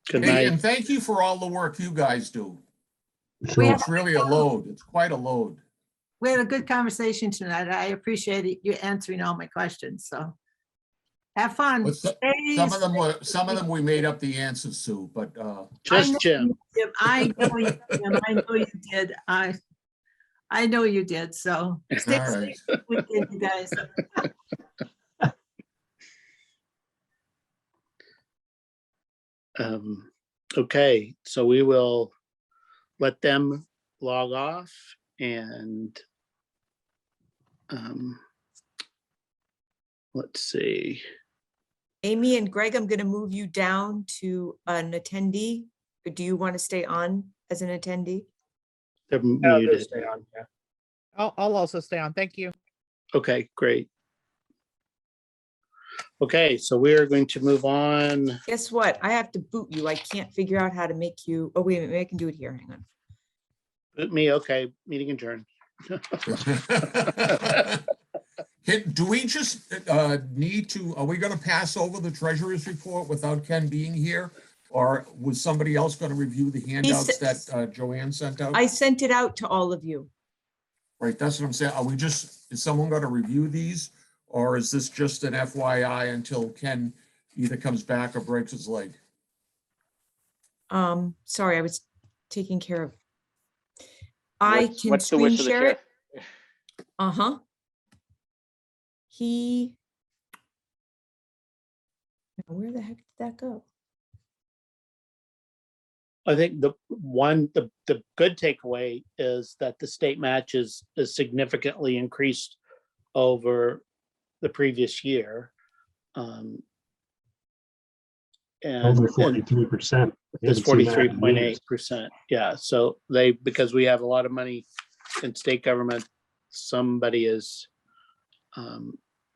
S1: Good
S3: Hey,
S1: night.
S3: and thank you for all the work you guys do.
S5: Sure.
S3: It's really a load. It's quite a load.
S7: We had a good conversation tonight. I appreciate you answering all my questions, so. Have fun.
S3: But
S7: Stay
S3: some of them we made up the answers, Sue, but
S7: I know
S1: Just Jim.
S7: you did. I know you did. I know you did. I know you did, so stay
S3: all right.
S7: safe with you guys.
S1: Okay, so we will let them log off and let's see.
S2: Amy and Greg, I'm gonna move you down to an attendee. Or do you want to stay on as an attendee?
S1: They're
S10: I'll go
S1: muted.
S10: stay on, yeah.
S9: I'll also stay on. Thank you.
S1: Okay, great. Okay, so we are going to move on.
S2: Guess what? I have to boot you. I can't figure out how to make you, oh, wait a minute, I can do it here. Hang on.
S1: Boot me, okay, meeting adjourned.
S3: Do we just need to, are we going to pass over the treasurer's report without Ken being here? Or was somebody else going to review the handouts that Joanne sent out?
S2: I sent it out to all of you.
S3: Right, that's what I'm saying. Is someone going to review these? Or is this just an FYI until Ken either comes back or breaks his leg?
S2: Sorry, I was taking care of. I can
S8: What's the
S2: screen
S8: wish of the
S2: share it.
S8: chair?
S2: Uh-huh. Where the heck did that go?
S1: I think the good takeaway is that the state match is significantly increased over the previous year. And
S5: Over 43%.
S1: it's 43.8%. Yeah, so because we have a lot of money in state government, somebody is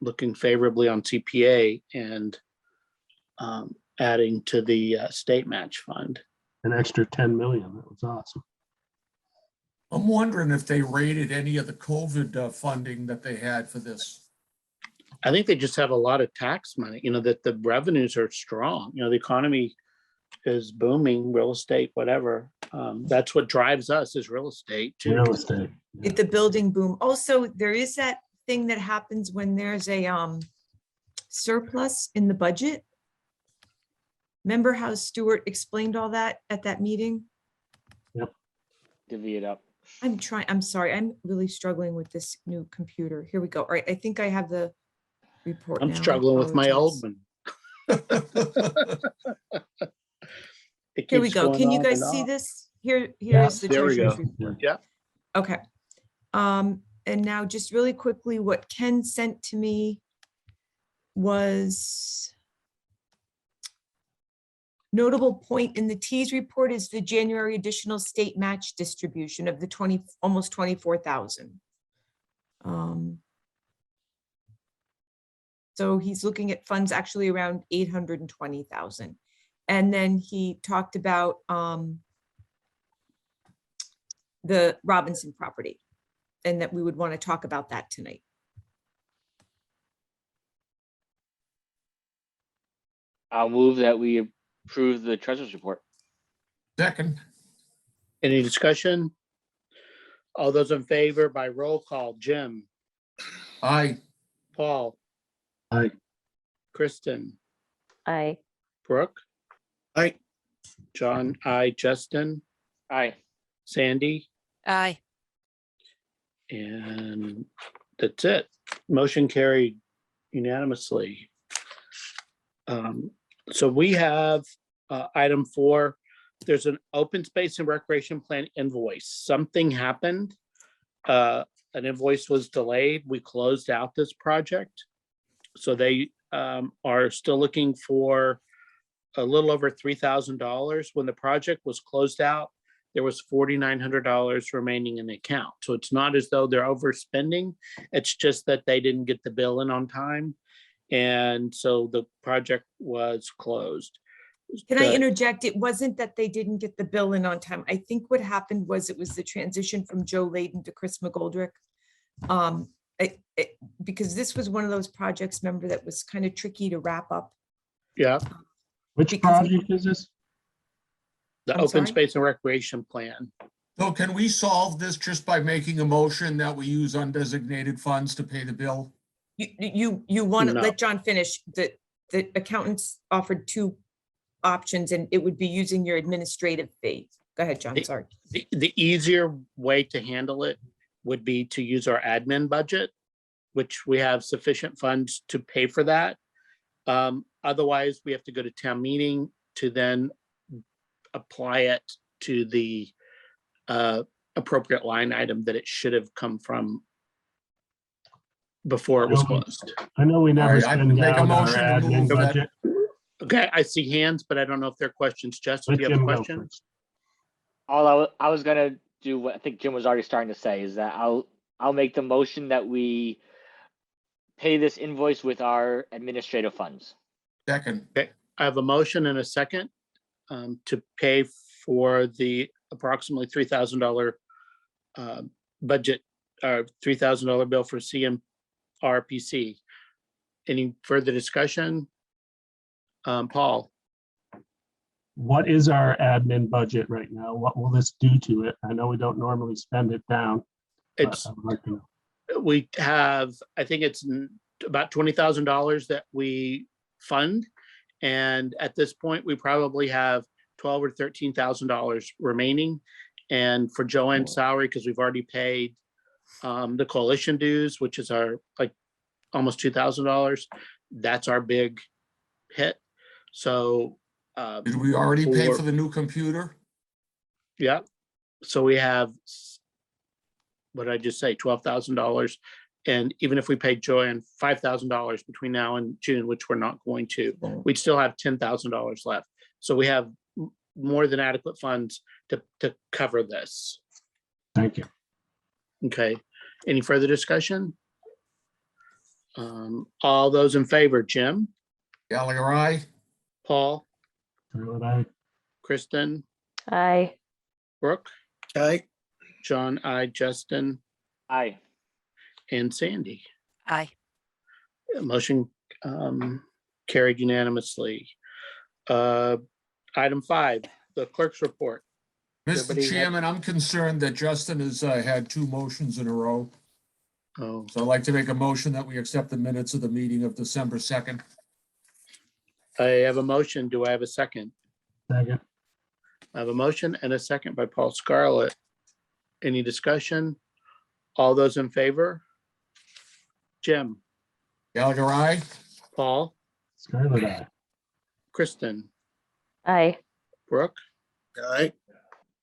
S1: looking favorably on CPA and adding to the state match fund.
S5: An extra 10 million. That was awesome.
S3: I'm wondering if they rated any of the COVID funding that they had for this.
S1: I think they just have a lot of tax money, that the revenues are strong. The economy is booming, real estate, whatever. That's what drives us is real estate too.
S5: Real estate.
S2: If the building boom. Also, there is that thing that happens when there's a surplus in the budget. Remember how Stuart explained all that at that meeting?
S8: Divvy it up.
S2: I'm sorry, I'm really struggling with this new computer. Here we go. All right, I think I have the report now.
S1: I'm
S2: I
S1: struggling with my old
S2: apologize.
S1: one.
S2: Here we go. Can you guys see this? Here is the
S1: there we
S2: treasurer's
S1: go.
S2: report.
S1: Yeah.
S2: Okay. And now just really quickly, what Ken sent to me was notable point in the T's report is the January additional state match distribution of the almost 24,000. So he's looking at funds actually around 820,000. And then he talked about the Robinson property and that we would want to talk about that tonight.
S8: I'll move that we approve the treasurer's report.
S3: Second.
S1: Any discussion? All those in favor by roll call, Jim,
S3: Aye.
S1: Paul,
S5: Aye.
S1: Kristen,
S11: Aye.
S1: Brooke,
S10: Aye.
S1: John, I, Justin,
S8: Aye.
S1: Sandy,
S6: Aye.
S1: and that's it. Motion carried unanimously. So we have item 4. There's an open space and recreation plan invoice. Something happened. An invoice was delayed. We closed out this project. So they are still looking for a little over $3,000. When the project was closed out, there was $4,900 remaining in the account. So it's not as though they're overspending. It's just that they didn't get the bill in on time. And so the project was closed.
S2: Can I interject? It wasn't that they didn't get the bill in on time. I think what happened was it was the transition from Joe Layden to Chris McGoldrick. Because this was one of those projects, remember, that was kind of tricky to wrap up.
S1: Yeah,
S5: Which project is this?
S1: the
S2: I'm
S1: open
S2: sorry?
S1: space and recreation plan.
S3: So can we solve this just by making a motion that we use undesignated funds to pay the bill?
S2: You want to
S1: No.
S2: let John finish. The accountants offered 2 options and it would be using your administrative fee. Go ahead, John, sorry.
S1: The easier way to handle it would be to use our admin budget, which we have sufficient funds to pay for that. Otherwise, we have to go to town meeting to then apply it to the appropriate line item that it should have come from before it was closed.
S5: I know we
S3: All
S5: never
S3: right, I
S5: spend
S3: make a
S5: down our
S3: motion to
S5: admin
S3: move that.
S5: budget.
S1: Okay, I see hands, but I don't know if there are questions. Justin,
S5: Let
S1: do you have a
S5: Jim go
S1: question?
S5: first.
S8: All I was gonna do what I think Jim was already starting to say is that I'll make the motion that we pay this invoice with our administrative funds.
S3: Second.
S1: I have a motion and a second to pay for the approximately $3,000 budget, $3,000 bill for CMRPC. Any further discussion? Paul,
S5: What is our admin budget right now? What will this do to it? I know we don't normally spend it down. but
S1: it's,
S5: I would like to know.
S1: we have, I think it's about $20,000 that we fund. And at this point, we probably have $12,000 or $13,000 remaining. And for Joanne's salary, because we've already paid the coalition dues, which is our like almost $2,000, that's our big hit. So
S3: Did we already pay
S1: for-
S3: for the new computer?
S1: yeah, so we have, what did I just say, $12,000 And even if we paid Joanne $5,000 between now and June, which we're not going to, we'd still have $10,000 left. So we have more than adequate funds to cover this.
S5: Thank you.
S1: Okay, any further discussion? All those in favor, Jim,
S3: Gallagher, aye.
S1: Paul,
S5: Scarlett, aye.
S1: Kristen,
S11: Aye.
S1: Brooke,
S12: Aye.
S1: John, I, Justin,
S8: Aye.
S1: and Sandy.
S6: Aye.
S1: Motion carried unanimously. Item 5, the clerk's report.
S3: Mr.
S1: Everybody have-
S3: Chairman, I'm concerned that Justin has had 2 motions in a row.
S1: Oh,
S3: So I'd like to make a motion that we accept the minutes of the meeting of December 2nd.
S1: I have a motion. Do I have a second?
S5: Second.
S1: I have a motion and a second by Paul Scarlett. Any discussion? All those in favor? Jim,
S3: Gallagher, aye.
S1: Paul,
S5: Scarlett, aye.
S1: Kristen,
S11: Aye.
S1: Brooke,
S12: Aye.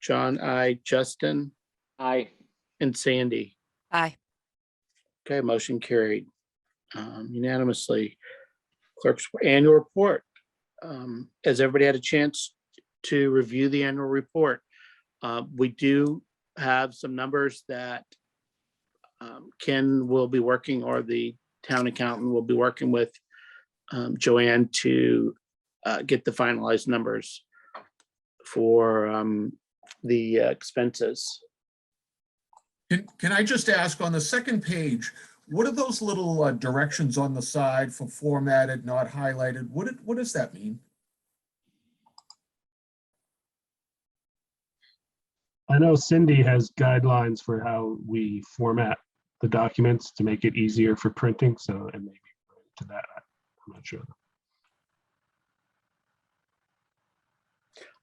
S1: John, I, Justin,
S8: Aye.
S1: and Sandy.
S6: Aye.
S1: Okay, motion carried unanimously. Clerk's annual report. Has everybody had a chance to review the annual report? We do have some numbers that Ken will be working, or the town accountant will be working with Joanne to get the finalized numbers for the expenses.
S3: Can I just ask, on the second page, what are those little directions on the side for formatted, not highlighted? What does that mean?
S5: I know Cindy has guidelines for how we format the documents to make it easier for printing, so, and maybe to that, I'm not sure.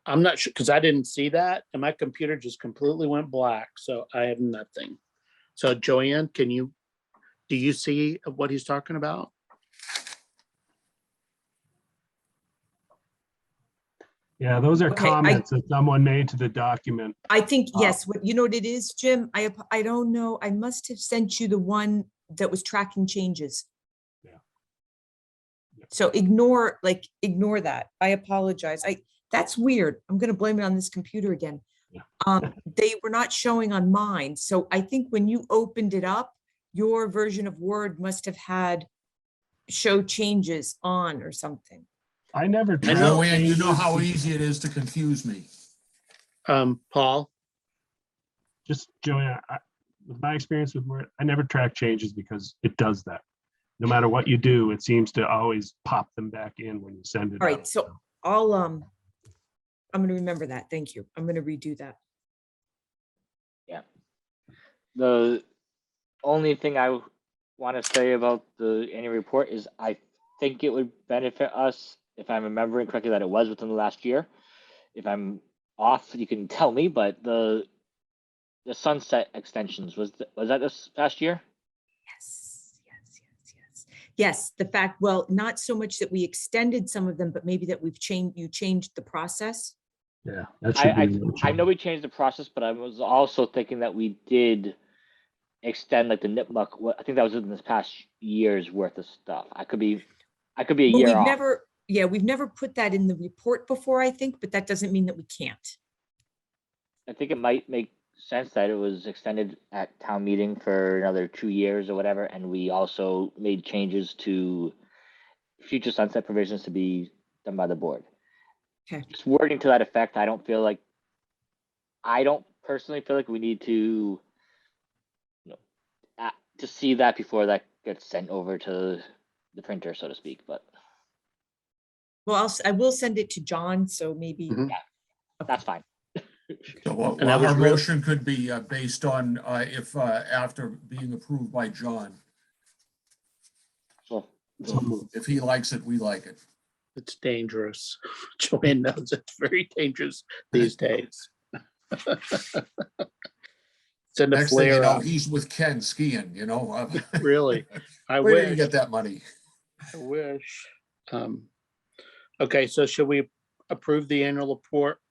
S1: I'm not sure, because I didn't see that, and my computer just completely went black, so I have nothing. So Joanne, do you see what he's talking about?
S5: Yeah, those are
S2: Okay,
S5: comments that someone made to the document.
S2: I think, yes, what, you know what it is, Jim? I don't know. I must have sent you the one that was tracking changes.
S5: Yeah. Yeah.
S2: So ignore that. I apologize. That's weird. I'm gonna blame it on this computer again.
S5: Yeah.
S2: They were not showing on mine. So I think when you opened it up, your version of Word must have had show changes on or something.
S5: I never.
S3: Joanne, you know how easy it is to confuse me.
S1: Paul,
S5: Just Joanne, with my experience with Word, I never track changes because it does that. No matter what you do, it seems to always pop them back in when you send it
S2: All right,
S5: out.
S2: so I'm gonna remember that. Thank you. I'm gonna redo that.
S8: Yeah. The only thing I want to say about the annual report is I think it would benefit us, if I'm remembering correctly, that it was within the last year. If I'm off, you can tell me, but the sunset extensions, was that this past year?
S2: Yes, the fact, well, not so much that we extended some of them, but maybe that you changed the process.
S5: Yeah, that should be.
S8: I know we changed the process, but I was also thinking that we did extend like the NIPMUC. I think that was in this past year's worth of stuff. I could be a
S2: But
S8: year
S2: we've
S8: off.
S2: we've never put that in the report before, I think, but that doesn't mean that we can't.
S8: I think it might make sense that it was extended at town meeting for another 2 years or whatever, and we also made changes to future sunset provisions to be done by the board.
S2: Okay.
S8: Just wording to that effect, I don't personally feel like we need to, to see that before that gets sent over to the printer, so to speak, but.
S2: Well, I will send it to John, so maybe.
S1: Mhm.
S8: That's fine.
S3: So
S1: And that was
S3: our
S1: real-
S3: motion could be based on if after being approved by John.
S8: So,
S3: So if he likes it, we like it.
S1: it's dangerous. Joanne knows it's very dangerous these days. Send a
S3: Next thing you
S1: flare
S3: know,
S1: up,
S3: he's with Ken skiing, you know.
S1: really. I
S3: Where did you
S1: wish.
S3: get that money?
S1: I wish. Okay, so should we approve the annual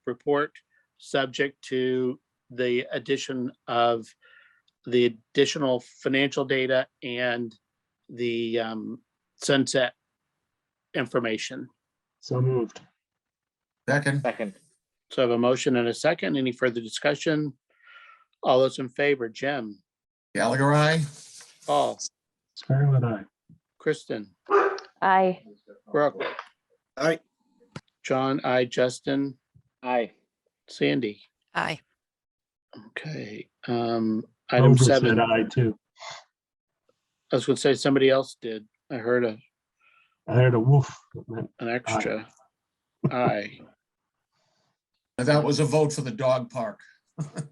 S1: report subject to the addition of the additional financial data and the sunset information.
S5: So moved.
S3: Second,
S8: Second.
S1: So I have a motion and a second. Any further discussion? All those in favor, Jim,
S3: Gallagher, aye.
S1: Paul,
S5: Sparrow and I.
S1: Kristen,
S11: Aye.
S1: Brooke.
S10: Aye.
S1: John, I, Justin,
S8: Aye.
S1: Sandy.
S6: Aye.
S1: Okay, item
S5: Rover said
S1: 7.
S5: aye too.
S1: I was gonna say somebody else did. I heard
S5: I heard a woof. That meant
S1: an extra. Aye.
S3: That was a vote for the dog park.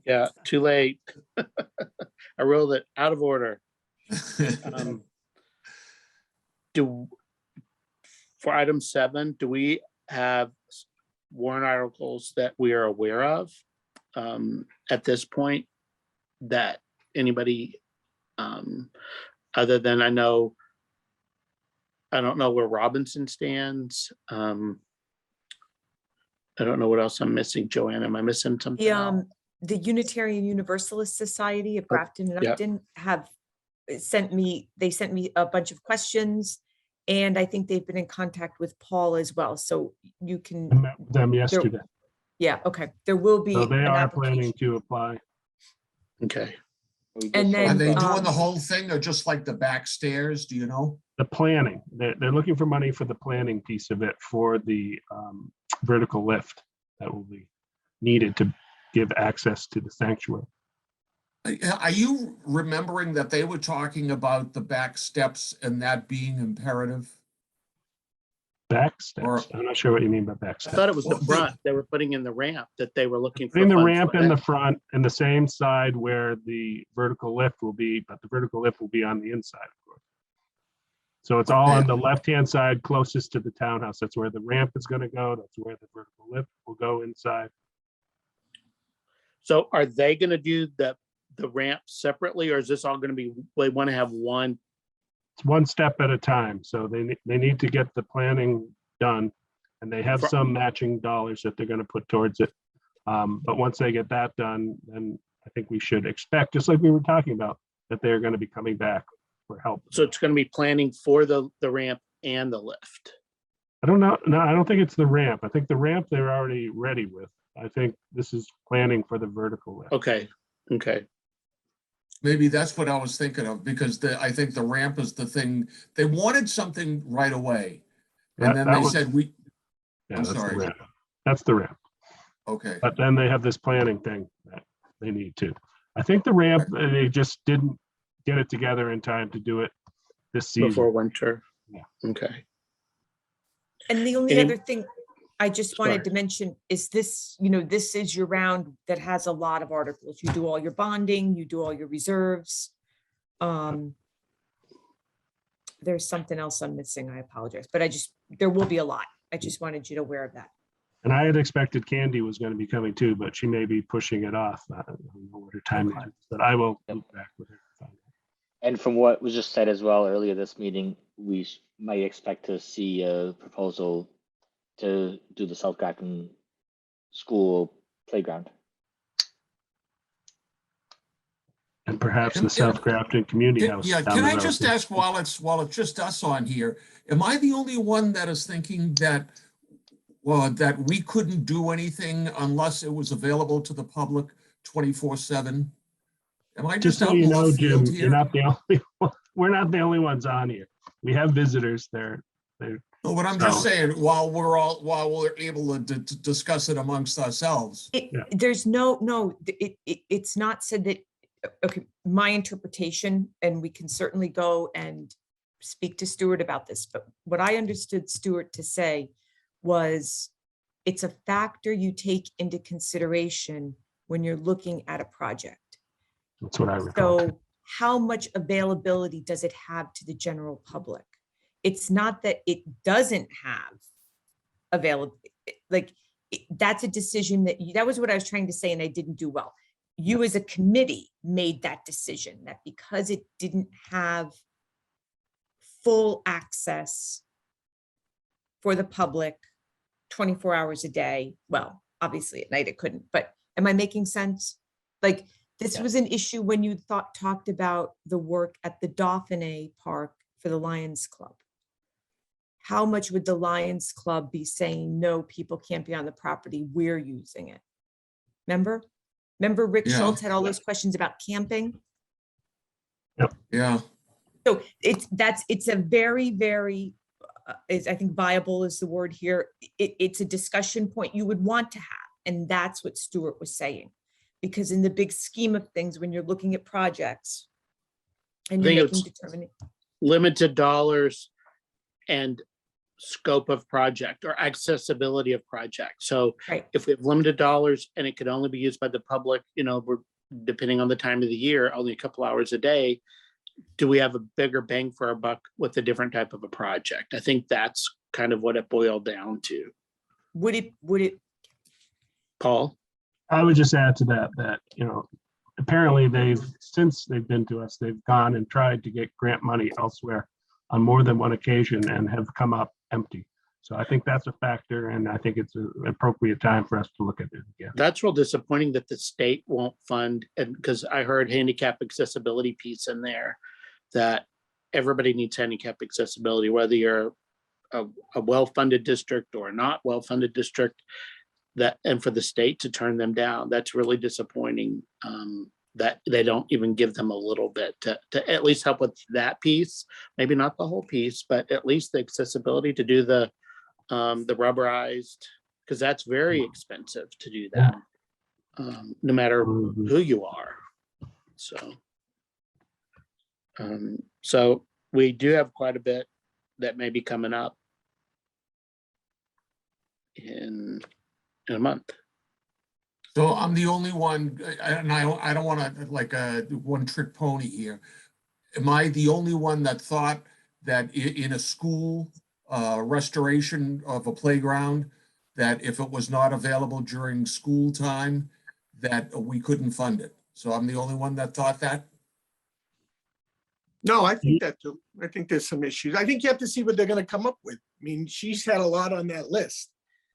S1: Yeah, too late. I rolled it out of order. For item 7, do we have warrant articles that we are aware of at this point that anybody, other than I don't know where Robinson stands. I don't know what else I'm missing. Joanne, am I missing something? else?
S2: The Unitarian Universalist Society of Grafton and
S1: yeah.
S2: Upton sent me a bunch of questions, and I think they've been in contact with Paul as well. So you
S5: I
S2: can,
S5: met with them yesterday.
S2: yeah, okay. There will be
S5: So they
S2: an
S5: are planning
S2: application.
S5: to apply.
S1: Okay.
S2: And
S3: Are
S2: then,
S3: they doing
S2: um,
S3: the whole thing or just like the back stairs? Do you know?
S5: The planning, they're looking for money for the planning piece of it for the vertical lift that will be needed to give access to the sanctuary.
S3: Are you remembering that they were talking about the back steps and that being imperative?
S5: Back steps.
S3: Or-
S5: I'm not sure what you mean by back
S1: I
S5: steps.
S1: thought it was the
S3: Well,
S1: front. They were putting in the ramp that they were looking for.
S5: In the
S1: funds
S5: ramp
S1: for
S5: in the
S1: that.
S5: front and the same side where the vertical lift will be, but the vertical lift will be on the inside, of course. So it's all on the left-hand side closest to the townhouse. That's where the ramp is going to go. That's where the vertical lift will go inside.
S1: So are they gonna do the ramp separately, or is this all gonna be, they want to have one?
S5: It's one step at a time. So they need to get the planning done, and they have some matching dollars that they're going to put towards it. But once they get that done, then I think we should expect, just like we were talking about, that they're going to be coming back for help.
S1: So it's gonna be planning for the ramp and the lift.
S5: I don't know. No, I don't think it's the ramp. I think the ramp they're already ready with. I think this is planning for the vertical lift.
S1: Okay, okay.
S3: Maybe that's what I was thinking of, because I think the ramp is the thing. They wanted something right away. And then they said,
S5: yeah,
S3: I'm
S5: that's
S3: sorry.
S5: the ramp. That's the ramp.
S3: Okay.
S5: But then they have this planning thing that they need to. I think the ramp, they just didn't get it together in time to do it this season.
S1: Before winter.
S5: Yeah.
S1: Okay.
S2: and the only
S1: Any-
S2: other thing I just wanted to mention is this, this is your round that has a lot of articles. You do all your bonding, you do all your reserves. There's something else I'm missing. I apologize, but there will be a lot. I just wanted you to aware of that.
S5: And I had expected Candy was going to be coming too, but she may be pushing it off. I don't know what her timeline is, but I will loop back with her.
S8: And from what was just said as well earlier this meeting, we might expect to see a proposal to do the South Grafton School playground.
S5: And perhaps the South Grafton Community House.
S3: Yeah,
S5: down
S3: can
S5: the
S3: I
S5: road,
S3: just
S5: too.
S3: ask, while it's just us on here, am I the only one that is thinking that, well, that we couldn't do anything unless it was available to the public 24/7? Am I
S5: Just
S3: just
S5: so
S3: out
S5: you
S3: in
S5: know,
S3: left
S5: Jim,
S3: field
S5: you're
S3: here?
S5: not the only one. We're not the only ones on here. We have visitors there.
S3: No, but I'm just
S5: So-
S3: saying, while we're able to discuss it amongst ourselves.
S2: There's it's not said that, okay, my interpretation, and we can certainly go and speak to Stuart about this, but what I understood Stuart to say was it's a factor you take into consideration when you're looking at a project.
S5: That's what I recall.
S2: So how much availability does it have to the general public? It's not that it doesn't have available, that's a decision that was what I was trying to say, and I didn't do well. You as a committee made that decision that because it didn't have full access for the public 24 hours a day, well, obviously at night it couldn't, but am I making sense? Like, This
S8: Yeah.
S2: was an issue when you talked about the work at the Dauphiné Park for the Lions Club. How much would the Lions Club be saying, no, people can't be on the property, we're using it? Remember Rick
S3: Yeah.
S2: Schultz had all those questions about camping?
S3: Yeah,
S2: So it's a very, very, I think viable is the word here. It's a discussion point you would want to have. And that's what Stuart was saying. Because in the big scheme of things, when you're looking at projects and
S1: I
S2: you're
S1: think
S2: making
S1: it's
S2: determination.
S1: limited dollars and scope of project or accessibility of project. So
S2: Right.
S1: if we have limited dollars and it could only be used by the public, we're depending on the time of the year, only a couple hours a day, do we have a bigger bang for our buck with a different type of a project? I think that's kind of what it boiled down to.
S2: Would it,
S1: Paul?
S5: I would just add to that, apparently since they've been to us, they've gone and tried to get grant money elsewhere on more than one occasion and have come up empty. So I think that's a factor, and I think it's an appropriate time for us to look at it again.
S1: That's real disappointing that the state won't fund, and because I heard handicap accessibility piece in there, that everybody needs handicap accessibility, whether you're a well-funded district or not well-funded district, and for the state to turn them down, that's really disappointing, that they don't even give them a little bit to at least help with that piece, maybe not the whole piece, but at least the accessibility to do the rubberized, because that's very expensive to do that, no matter who you are. So we do have quite a bit that may be coming up in a month.
S3: so I'm the only one, and I don't want to like a one-trick pony here. Am I the only one that thought that in a school restoration of a playground, that if it was not available during school time, that we couldn't fund it? So I'm the only one that thought that?
S12: No, I think that too. I think there's some issues. I think you have to see what they're gonna come up with. I mean, she's had a lot on that list.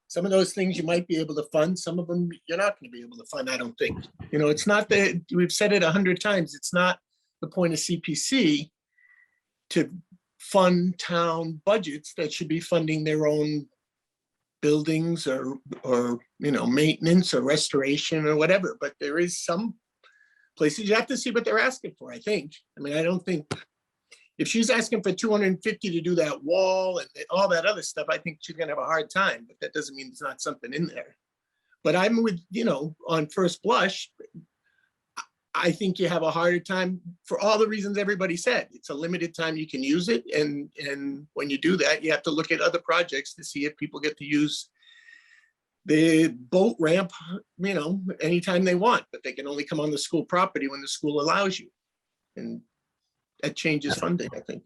S12: Some of those things you might be able to fund, some of them you're not gonna be able to fund, I don't think. It's not that, we've said it 100 times, it's not the point of CPC to fund town budgets that should be funding their own buildings or maintenance or restoration or whatever. But there is some places you have to see what they're asking for, I think. I mean, I don't think, if she's asking for 250 to do that wall and all that other stuff, I think she's gonna have a hard time, but that doesn't mean there's not something in there. But I'm with, on first blush, I think you have a harder time for all the reasons everybody said. It's a limited time you can use it. And when you do that, you have to look at other projects to see if people get to use the boat ramp, anytime they want, but they can only come on the school property when the school allows you. And that changes funding, I think.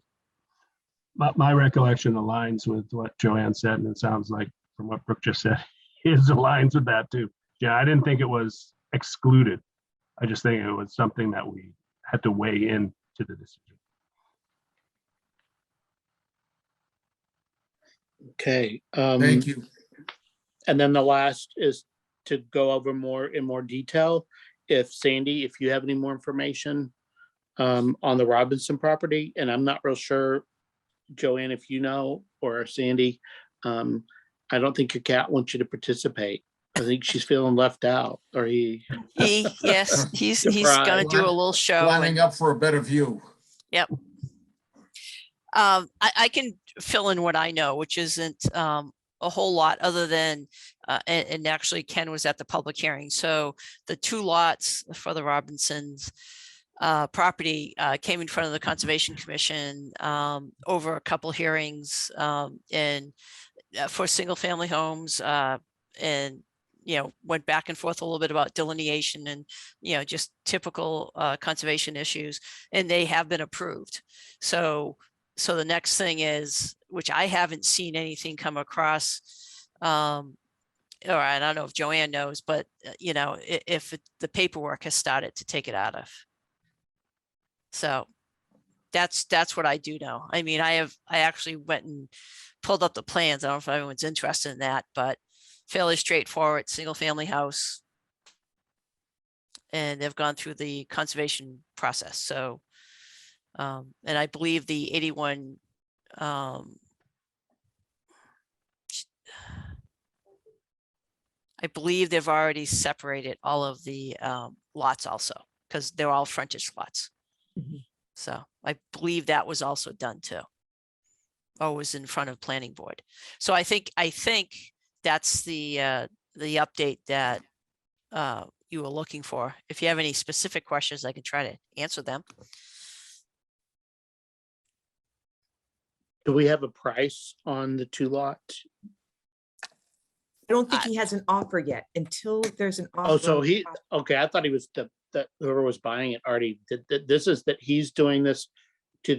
S5: My recollection aligns with what Joanne said, and it sounds like from what Brooke just said, is aligns with that too. Yeah, I didn't think it was excluded. I just think it was something that we had to weigh in to the decision.
S1: Okay.
S3: Thank you.
S1: And then the last is to go over in more detail. If Sandy, if you have any more information on the Robinson property, and I'm not real sure, Joanne, if you know, or Sandy, I don't think your cat wants you to participate. I think she's feeling left out, or
S6: Yes, he's gonna do a little show.
S3: Lining up for a better view.
S6: Yep. I can fill in what I know, which isn't a whole lot other than, and actually Ken was at the public hearing. So the 2 lots for the Robinsons property came in front of the Conservation Commission over a couple hearings and for single family homes, and went back and forth a little bit about delineation and just typical conservation issues, and they have been approved. So the next thing is, which I haven't seen anything come across, or I don't know if Joanne knows, but if the paperwork has started to take it out of. So that's what I do know. I mean, I actually went and pulled up the plans. I don't know if everyone's interested in that, but fairly straightforward, single family house. and they've gone through the conservation process. So, and I believe the 81, I believe they've already separated all of the lots also, because they're all frontage lots.
S2: Mhm.
S6: So I believe that was also done too. Or was in front of planning board. So I think that's the update that you were looking for. If you have any specific questions, I can try to answer them.
S1: Do we have a price on the 2 lots?
S2: I don't think he has an offer yet until there's an offer.
S1: Oh, so okay, I thought he was that whoever was buying it already did that. This is that he's doing this to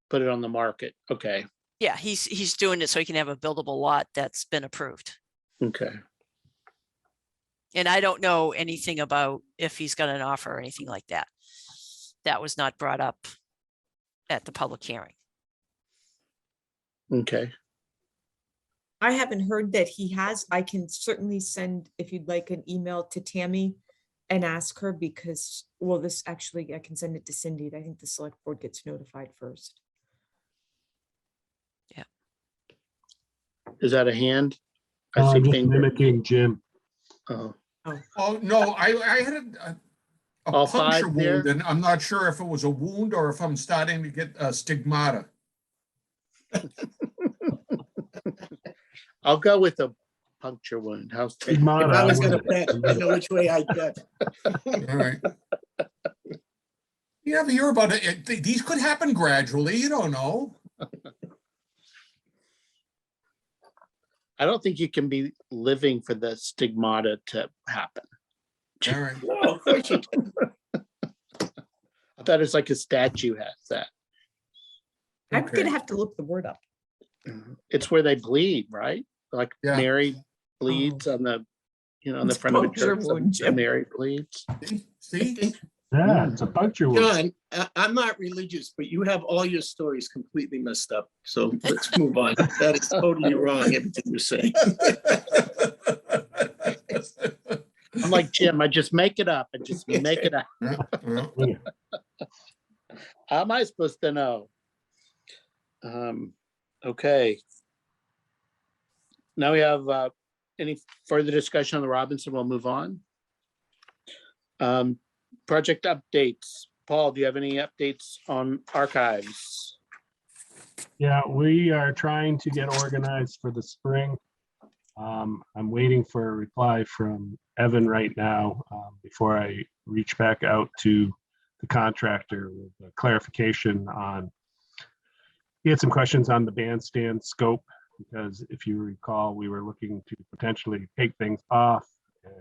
S1: put it on the market. Okay,
S6: Yeah, he's doing it so he can have a buildable lot that's been approved.
S1: okay.
S6: And I don't know anything about if he's got an offer or anything like that. That was not brought up at the public hearing.
S1: Okay.
S2: I haven't heard that he has. I can certainly send, if you'd like, an email to Tammy and ask her because, well, this actually, I can send it to Cindy. I think the select board gets notified first.
S1: Is that a hand? I
S5: I'm
S1: see
S5: just
S1: finger.
S5: mimicking Jim.
S1: Oh,
S3: Oh, no, I had a
S1: All
S3: puncture
S1: 5 there?
S3: wound, and I'm not sure if it was a wound or if I'm starting to get stigmata.
S1: I'll go with a puncture wound. How's
S12: If I was gonna bet, I know which way I'd bet.
S3: All right. You ever hear about it? These could happen gradually. You don't know.
S1: I don't think you can be living for the stigmata to happen.
S3: All right.
S12: No, of course you can.
S1: I thought it's like a statue has that.
S2: I'm
S3: Okay.
S2: gonna have to look the word up.
S1: It's where they bleed, right? Like
S3: Yeah.
S1: Mary bleeds on the, on the
S2: It's
S1: front of a
S2: puncture
S1: church.
S2: wound, Jim.
S1: Mary bleeds.
S3: See?
S5: Yeah, it's a puncture wound.
S12: John, I'm not religious, but you have all your stories completely messed up. So let's move on. That is totally wrong, everything you're saying.
S1: I'm like Jim. I just make it up. I just make it up.
S3: Yeah, yeah.
S1: How am I supposed to know? Okay. Now we have any further discussion on the Robinson? We'll move on. Project updates. Paul, do you have any updates on archives?
S5: Yeah, we are trying to get organized for the spring. I'm waiting for a reply from Evan right now before I reach back out to the contractor with a clarification on. He had some questions on the bandstand scope because if you recall, we were looking to potentially take things off, and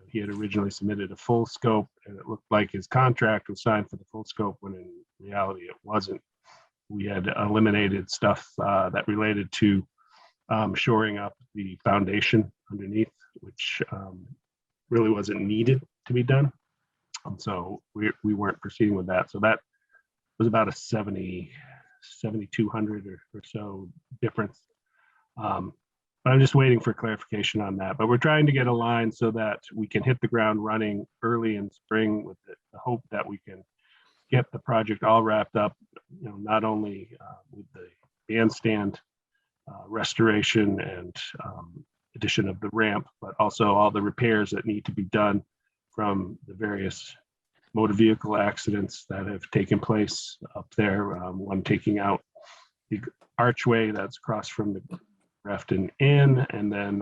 S5: he had originally submitted a full scope, and it looked like his contract was signed for the full scope when in reality it wasn't. We had eliminated stuff that related to shoring up the foundation underneath, which really wasn't needed to be done. So we weren't proceeding with that. So that was about a 7,200 or so difference. But I'm just waiting for clarification on that. But we're trying to get aligned so that we can hit the ground running early in spring with the hope that we can get the project all wrapped up, not only with the bandstand restoration and addition of the ramp, but also all the repairs that need to be done from the various motor vehicle accidents that have taken place up there. One taking out the archway that's across from the Grafton Inn, and then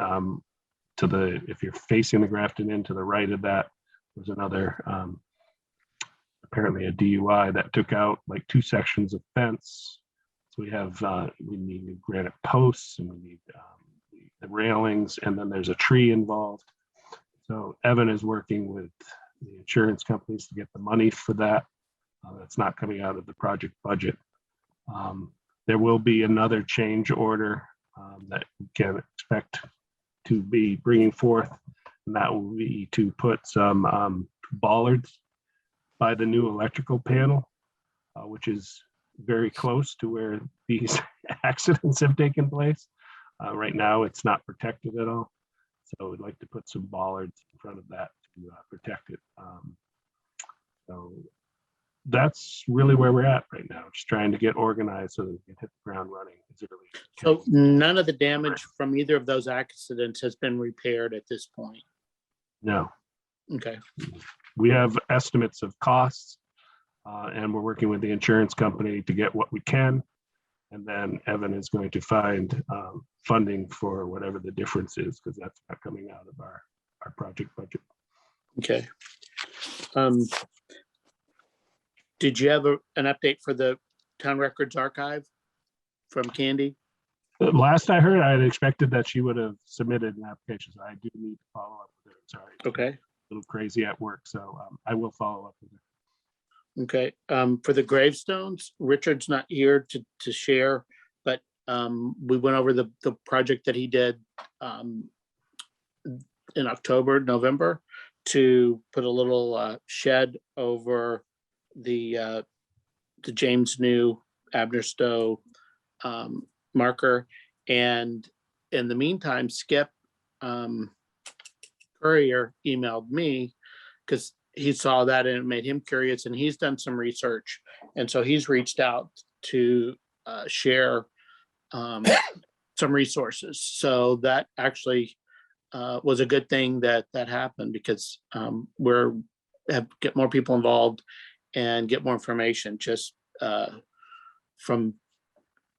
S5: if you're facing the Grafton Inn to the right of that, there's another apparently a DUI that took out like 2 sections of fence. So we need new granite posts, and we need the railings, and then there's a tree involved. So Evan is working with the insurance companies to get the money for that. That's not coming out of the project budget. There will be another change order that we can expect to be bringing forth, and that will be to put some bollards by the new electrical panel, which is very close to where these accidents have taken place. Right now, it's not protected at all. So we'd like to put some bollards in front of that to protect it. So that's really where we're at right now, just trying to get organized so that we can hit the ground running as early as we
S1: So
S5: can.
S1: none of the damage from either of those accidents has been repaired at this point.
S5: No,
S1: Okay,
S5: we have estimates of costs, and we're working with the insurance company to get what we can. And then Evan is going to find funding for whatever the difference is, because that's not coming out of our project budget.
S1: okay. Did you have an update for the Town Records Archive from Candy?
S5: Last I heard, I had expected that she would have submitted an application, so I do need to follow up with her. I'm sorry.
S1: Okay,
S5: A little crazy at work, so I will follow up with her.
S1: okay. For the gravestones, Richard's not here to share, but we went over the project that he did in October, November, to put a little shed over the James New Abner Stowe marker. And in the meantime, Skip Courier emailed me because he saw that and it made him curious, and he's done some research. And so he's reached out to share some resources. So that actually was a good thing that happened, because get more people involved and get more information just from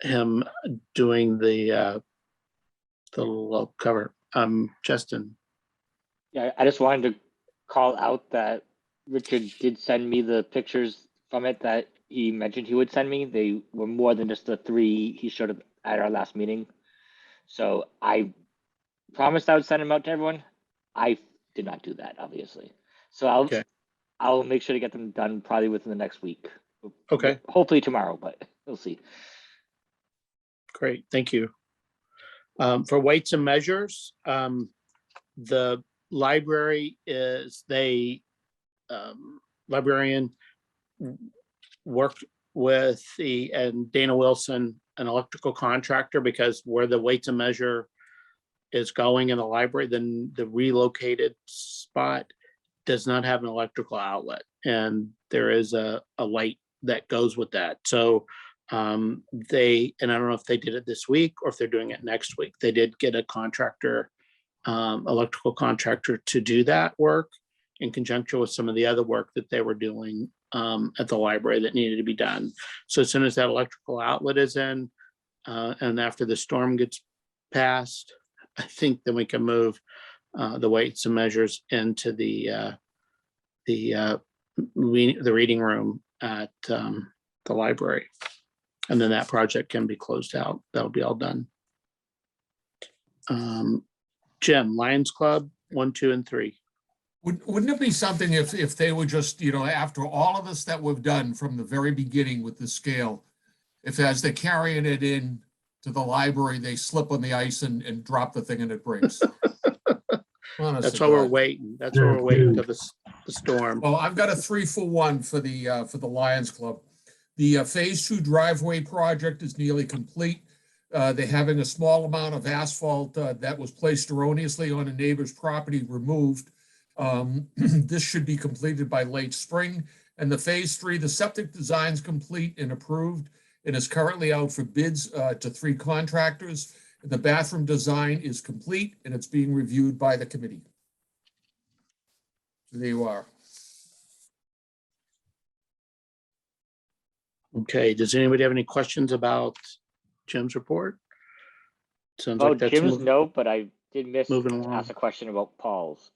S1: him doing the little cover. Justin.
S8: Yeah, I just wanted to call out that Richard did send me the pictures from it that he mentioned he would send me. They were more than just the 3 he showed at our last meeting. So I promised I would send them out to everyone. I did not do that, obviously. So I'll make sure to get them done probably within the next week.
S1: Okay,
S8: Hopefully tomorrow, but we'll see.
S1: great, thank you. For weights and measures, the library librarian worked with and Dana Wilson, an electrical contractor, because where the weights and measure is going in the library, then the relocated spot does not have an electrical outlet, and there is a light that goes with that. So and I don't know if they did it this week or if they're doing it next week. They did get a contractor, electrical contractor, to do that work in conjunction with some of the other work that they were doing at the library that needed to be done. So as soon as that electrical outlet is in, and after the storm gets passed, I think then we can move the weights and measures into the reading room at the library. And then that project can be closed out. That'll be all done. Jim, Lions Club 1, 2, and 3.
S3: Wouldn't it be something if they were just, after all of this that we've done from the very beginning with the scale, if as they're carrying it in to the library, they slip on the ice and drop the thing and it breaks?
S1: That's why we're waiting. That's why we're waiting till the storm.
S3: Well, I've got a 3-for-1 for the Lions Club. The phase 2 driveway project is nearly complete. They're having a small amount of asphalt that was placed erroneously on a neighbor's property removed. This should be completed by late spring. And the phase 3, the septic design's complete and approved and is currently out for bids to 3 contractors. The bathroom design is complete and it's being reviewed by the committee. So there you are.
S1: Okay, does anybody have any questions about Jim's report? Sounds
S8: Oh,
S1: like that's
S8: Jim's no, but I did miss
S1: moving
S8: to
S1: along.
S8: ask a question about Paul's.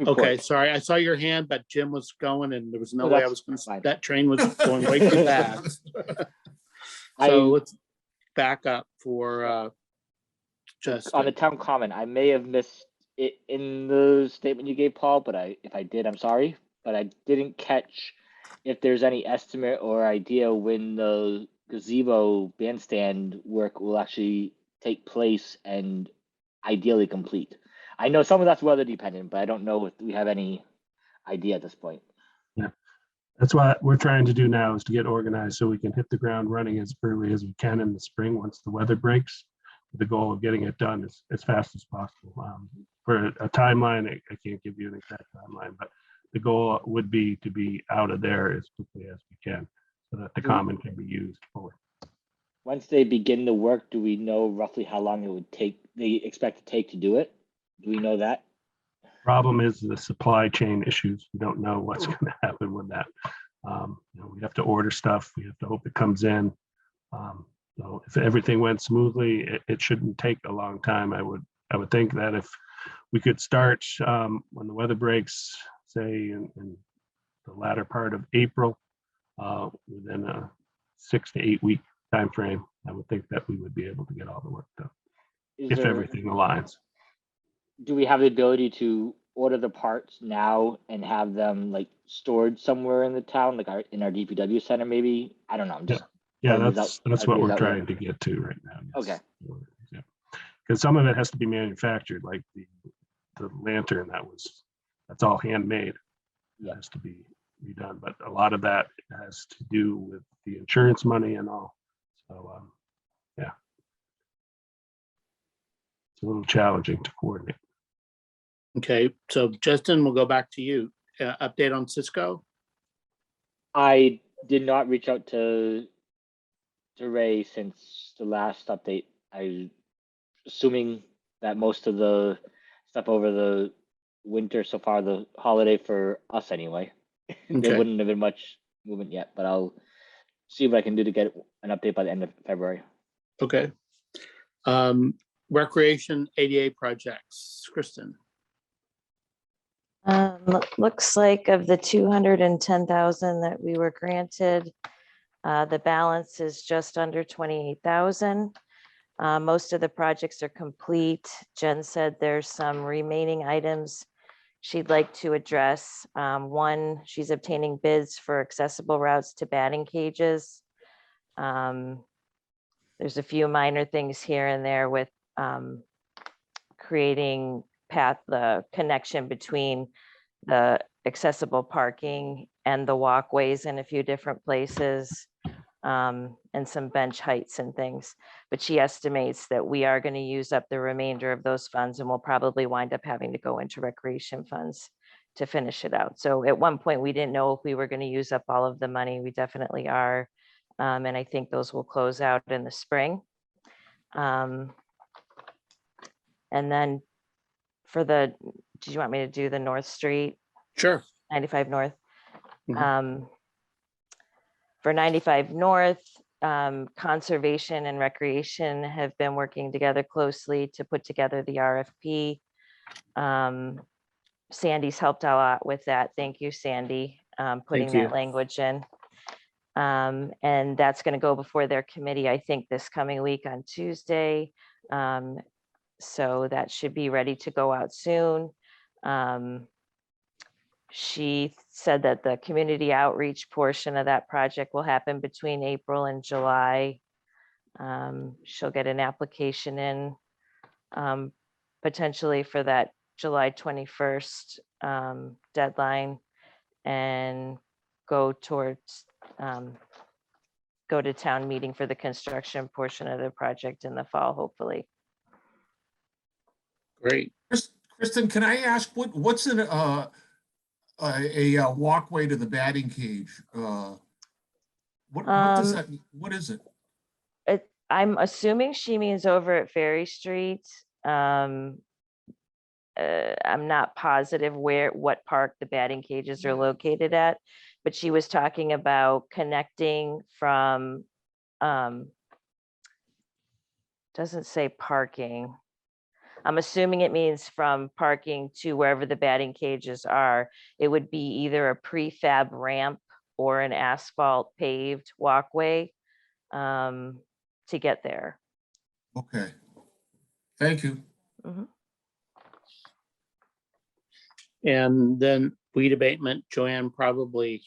S1: Okay,
S8: report.
S1: sorry, I saw your hand, but Jim was going and there was no
S8: Oh,
S1: way I
S8: that's
S1: was going to,
S8: fine.
S1: that train was going way too fast. So let's back up for just
S8: On the town comment, I may have missed it in the statement you gave, Paul, but if I did, I'm sorry. But I didn't catch if there's any estimate or idea when the gazebo bandstand work will actually take place and ideally complete. I know some of that's weather dependent, but I don't know if we have any idea at this point.
S5: Yeah, that's what we're trying to do now, is to get organized so we can hit the ground running as early as we can in the spring once the weather breaks. the goal of getting it done as fast as possible. For a timeline, I can't give you an exact timeline, but the goal would be to be out of there as quickly as we can so that the common can be used fully.
S8: Once they begin the work, do we know roughly how long it would take, they expect to take to do it? Do we know that?
S5: Problem is the supply chain issues. We don't know what's going to happen with that. We have to order stuff. We have to hope it comes in. So if everything went smoothly, it shouldn't take a long time. I would think that if we could start when the weather breaks, say in the latter part of April, within a 6 to 8 week time frame, I would think that we would be able to get all the work done if everything aligns.
S8: Do we have the ability to order the parts now and have them like stored somewhere in the town, like in our DPW center, maybe? I don't know. I'm just
S5: Yeah, that's what we're trying to get to right now.
S8: Okay.
S5: Yeah. Because some of it has to be manufactured, like the lantern that's all handmade. It has to be redone, but a lot of that has to do with the insurance money and all. So yeah, it's a little challenging to coordinate.
S1: Okay, so Justin, we'll go back to you. Update on Cisco?
S8: I did not reach out to Ray since the last update. I assuming that most of the stuff over the winter so far, the holiday for us anyway, there
S1: Okay.
S8: wouldn't have been much movement yet, but I'll see what I can do to get an update by the end of February.
S1: Okay. Recreation ADA projects, Kristen.
S11: Looks like of the 210,000 that we were granted, the balance is just under 28,000. Most of the projects are complete. Jen said there's some remaining items she'd like to address. One, she's obtaining bids for accessible routes to batting cages. There's a few minor things here and there with creating the connection between the accessible parking and the walkways in a few different places, and some bench heights and things. But she estimates that we are going to use up the remainder of those funds, and we'll probably wind up having to go into recreation funds to finish it out. So at one point we didn't know if we were going to use up all of the money. We definitely are. And I think those will close out in the spring. And then did you want me to do the North Street?
S1: Sure.
S11: 95 North.
S1: Mhm.
S11: For 95 North, Conservation and Recreation have been working together closely to put together the RFP. Sandy's helped a lot with that. Thank you, Sandy, putting
S1: Thank you.
S11: that language in. And that's going to go before their committee, I think, this coming week on Tuesday. So that should be ready to go out soon. She said that the community outreach portion of that project will happen between April and July. She'll get an application in potentially for that July 21st deadline and go to town meeting for the construction portion of the project in the fall, hopefully.
S1: Great.
S3: Kristen, can I ask what's a walkway to the batting cage? What does that mean? What is it?
S11: I'm assuming she means over at Ferry Street. I'm not positive what park the batting cages are located at, but she was talking about connecting from, doesn't say parking. I'm assuming it means from parking to wherever the batting cages are. It would be either a prefab ramp or an asphalt paved walkway to get there.
S3: Okay. Thank you.
S11: Mhm.
S1: And then weed abatement, Joanne, probably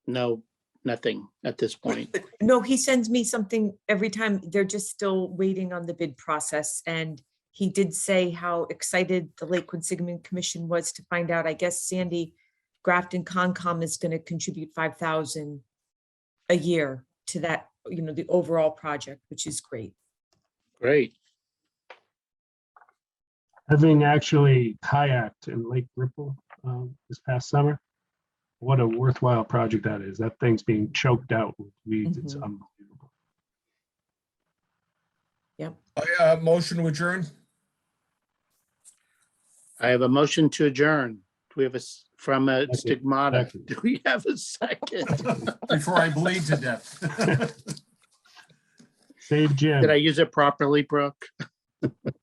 S1: nothing at this point.
S2: No, he sends me something every time. They're just still waiting on the bid process. And he did say how excited the Lake Quinsigamond Commission was to find out. I guess Sandy, Grafton Concom is going to contribute $5,000 a year to that, the overall project, which is great.
S1: Great.
S5: Having actually kayaked in Lake Ripple this past summer, what a worthwhile project that is. That thing's being choked out with weeds. It's
S2: Mhm.
S5: unbelievable.
S3: Motion to adjourn?
S1: I have a motion to adjourn. Do we have from a
S5: Second.
S1: stigmata?
S5: Second.
S1: Do we have a second?
S3: Before I bleed to death.
S5: Save Jim.
S1: Did I use it properly, Brooke?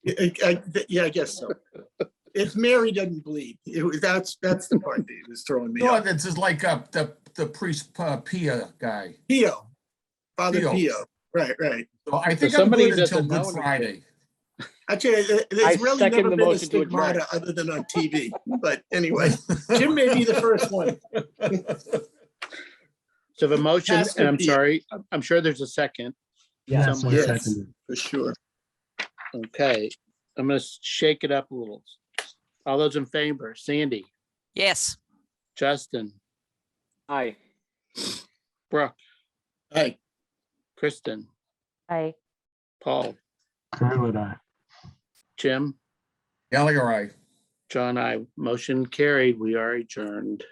S12: Yeah, I guess so. If Mary doesn't bleed, that's the part that was throwing me
S3: No,
S12: off.
S3: this is like the priest Pia guy.
S12: Pio, Father
S3: Pio.
S12: Pio, right.
S3: So I think
S1: For
S3: I'm
S1: somebody
S3: good
S1: who
S3: until
S1: doesn't know
S3: Good
S1: anything.
S3: Friday.
S12: Actually,
S8: I
S12: there's really
S8: second
S12: never
S8: the
S12: been a
S8: motion to adjourn.
S12: stigmata other than on TV. But anyway, Jim may be the first one.
S1: So the motion,
S12: Pastor
S1: and I'm
S12: Pia.
S1: sorry, I'm sure there's a second.
S5: Yes, I
S1: somewhere.
S5: seconded.
S12: For sure.
S1: Okay, I'm gonna shake it up a little. All those in favor, Sandy,
S6: Yes.
S1: Justin,
S8: Aye.
S1: Brooke,
S12: Hey,
S1: Kristen,
S11: I.
S1: Paul,
S5: Curly and I.
S1: Jim,
S3: Gallagher, aye.
S1: John, I motion carried. We are adjourned.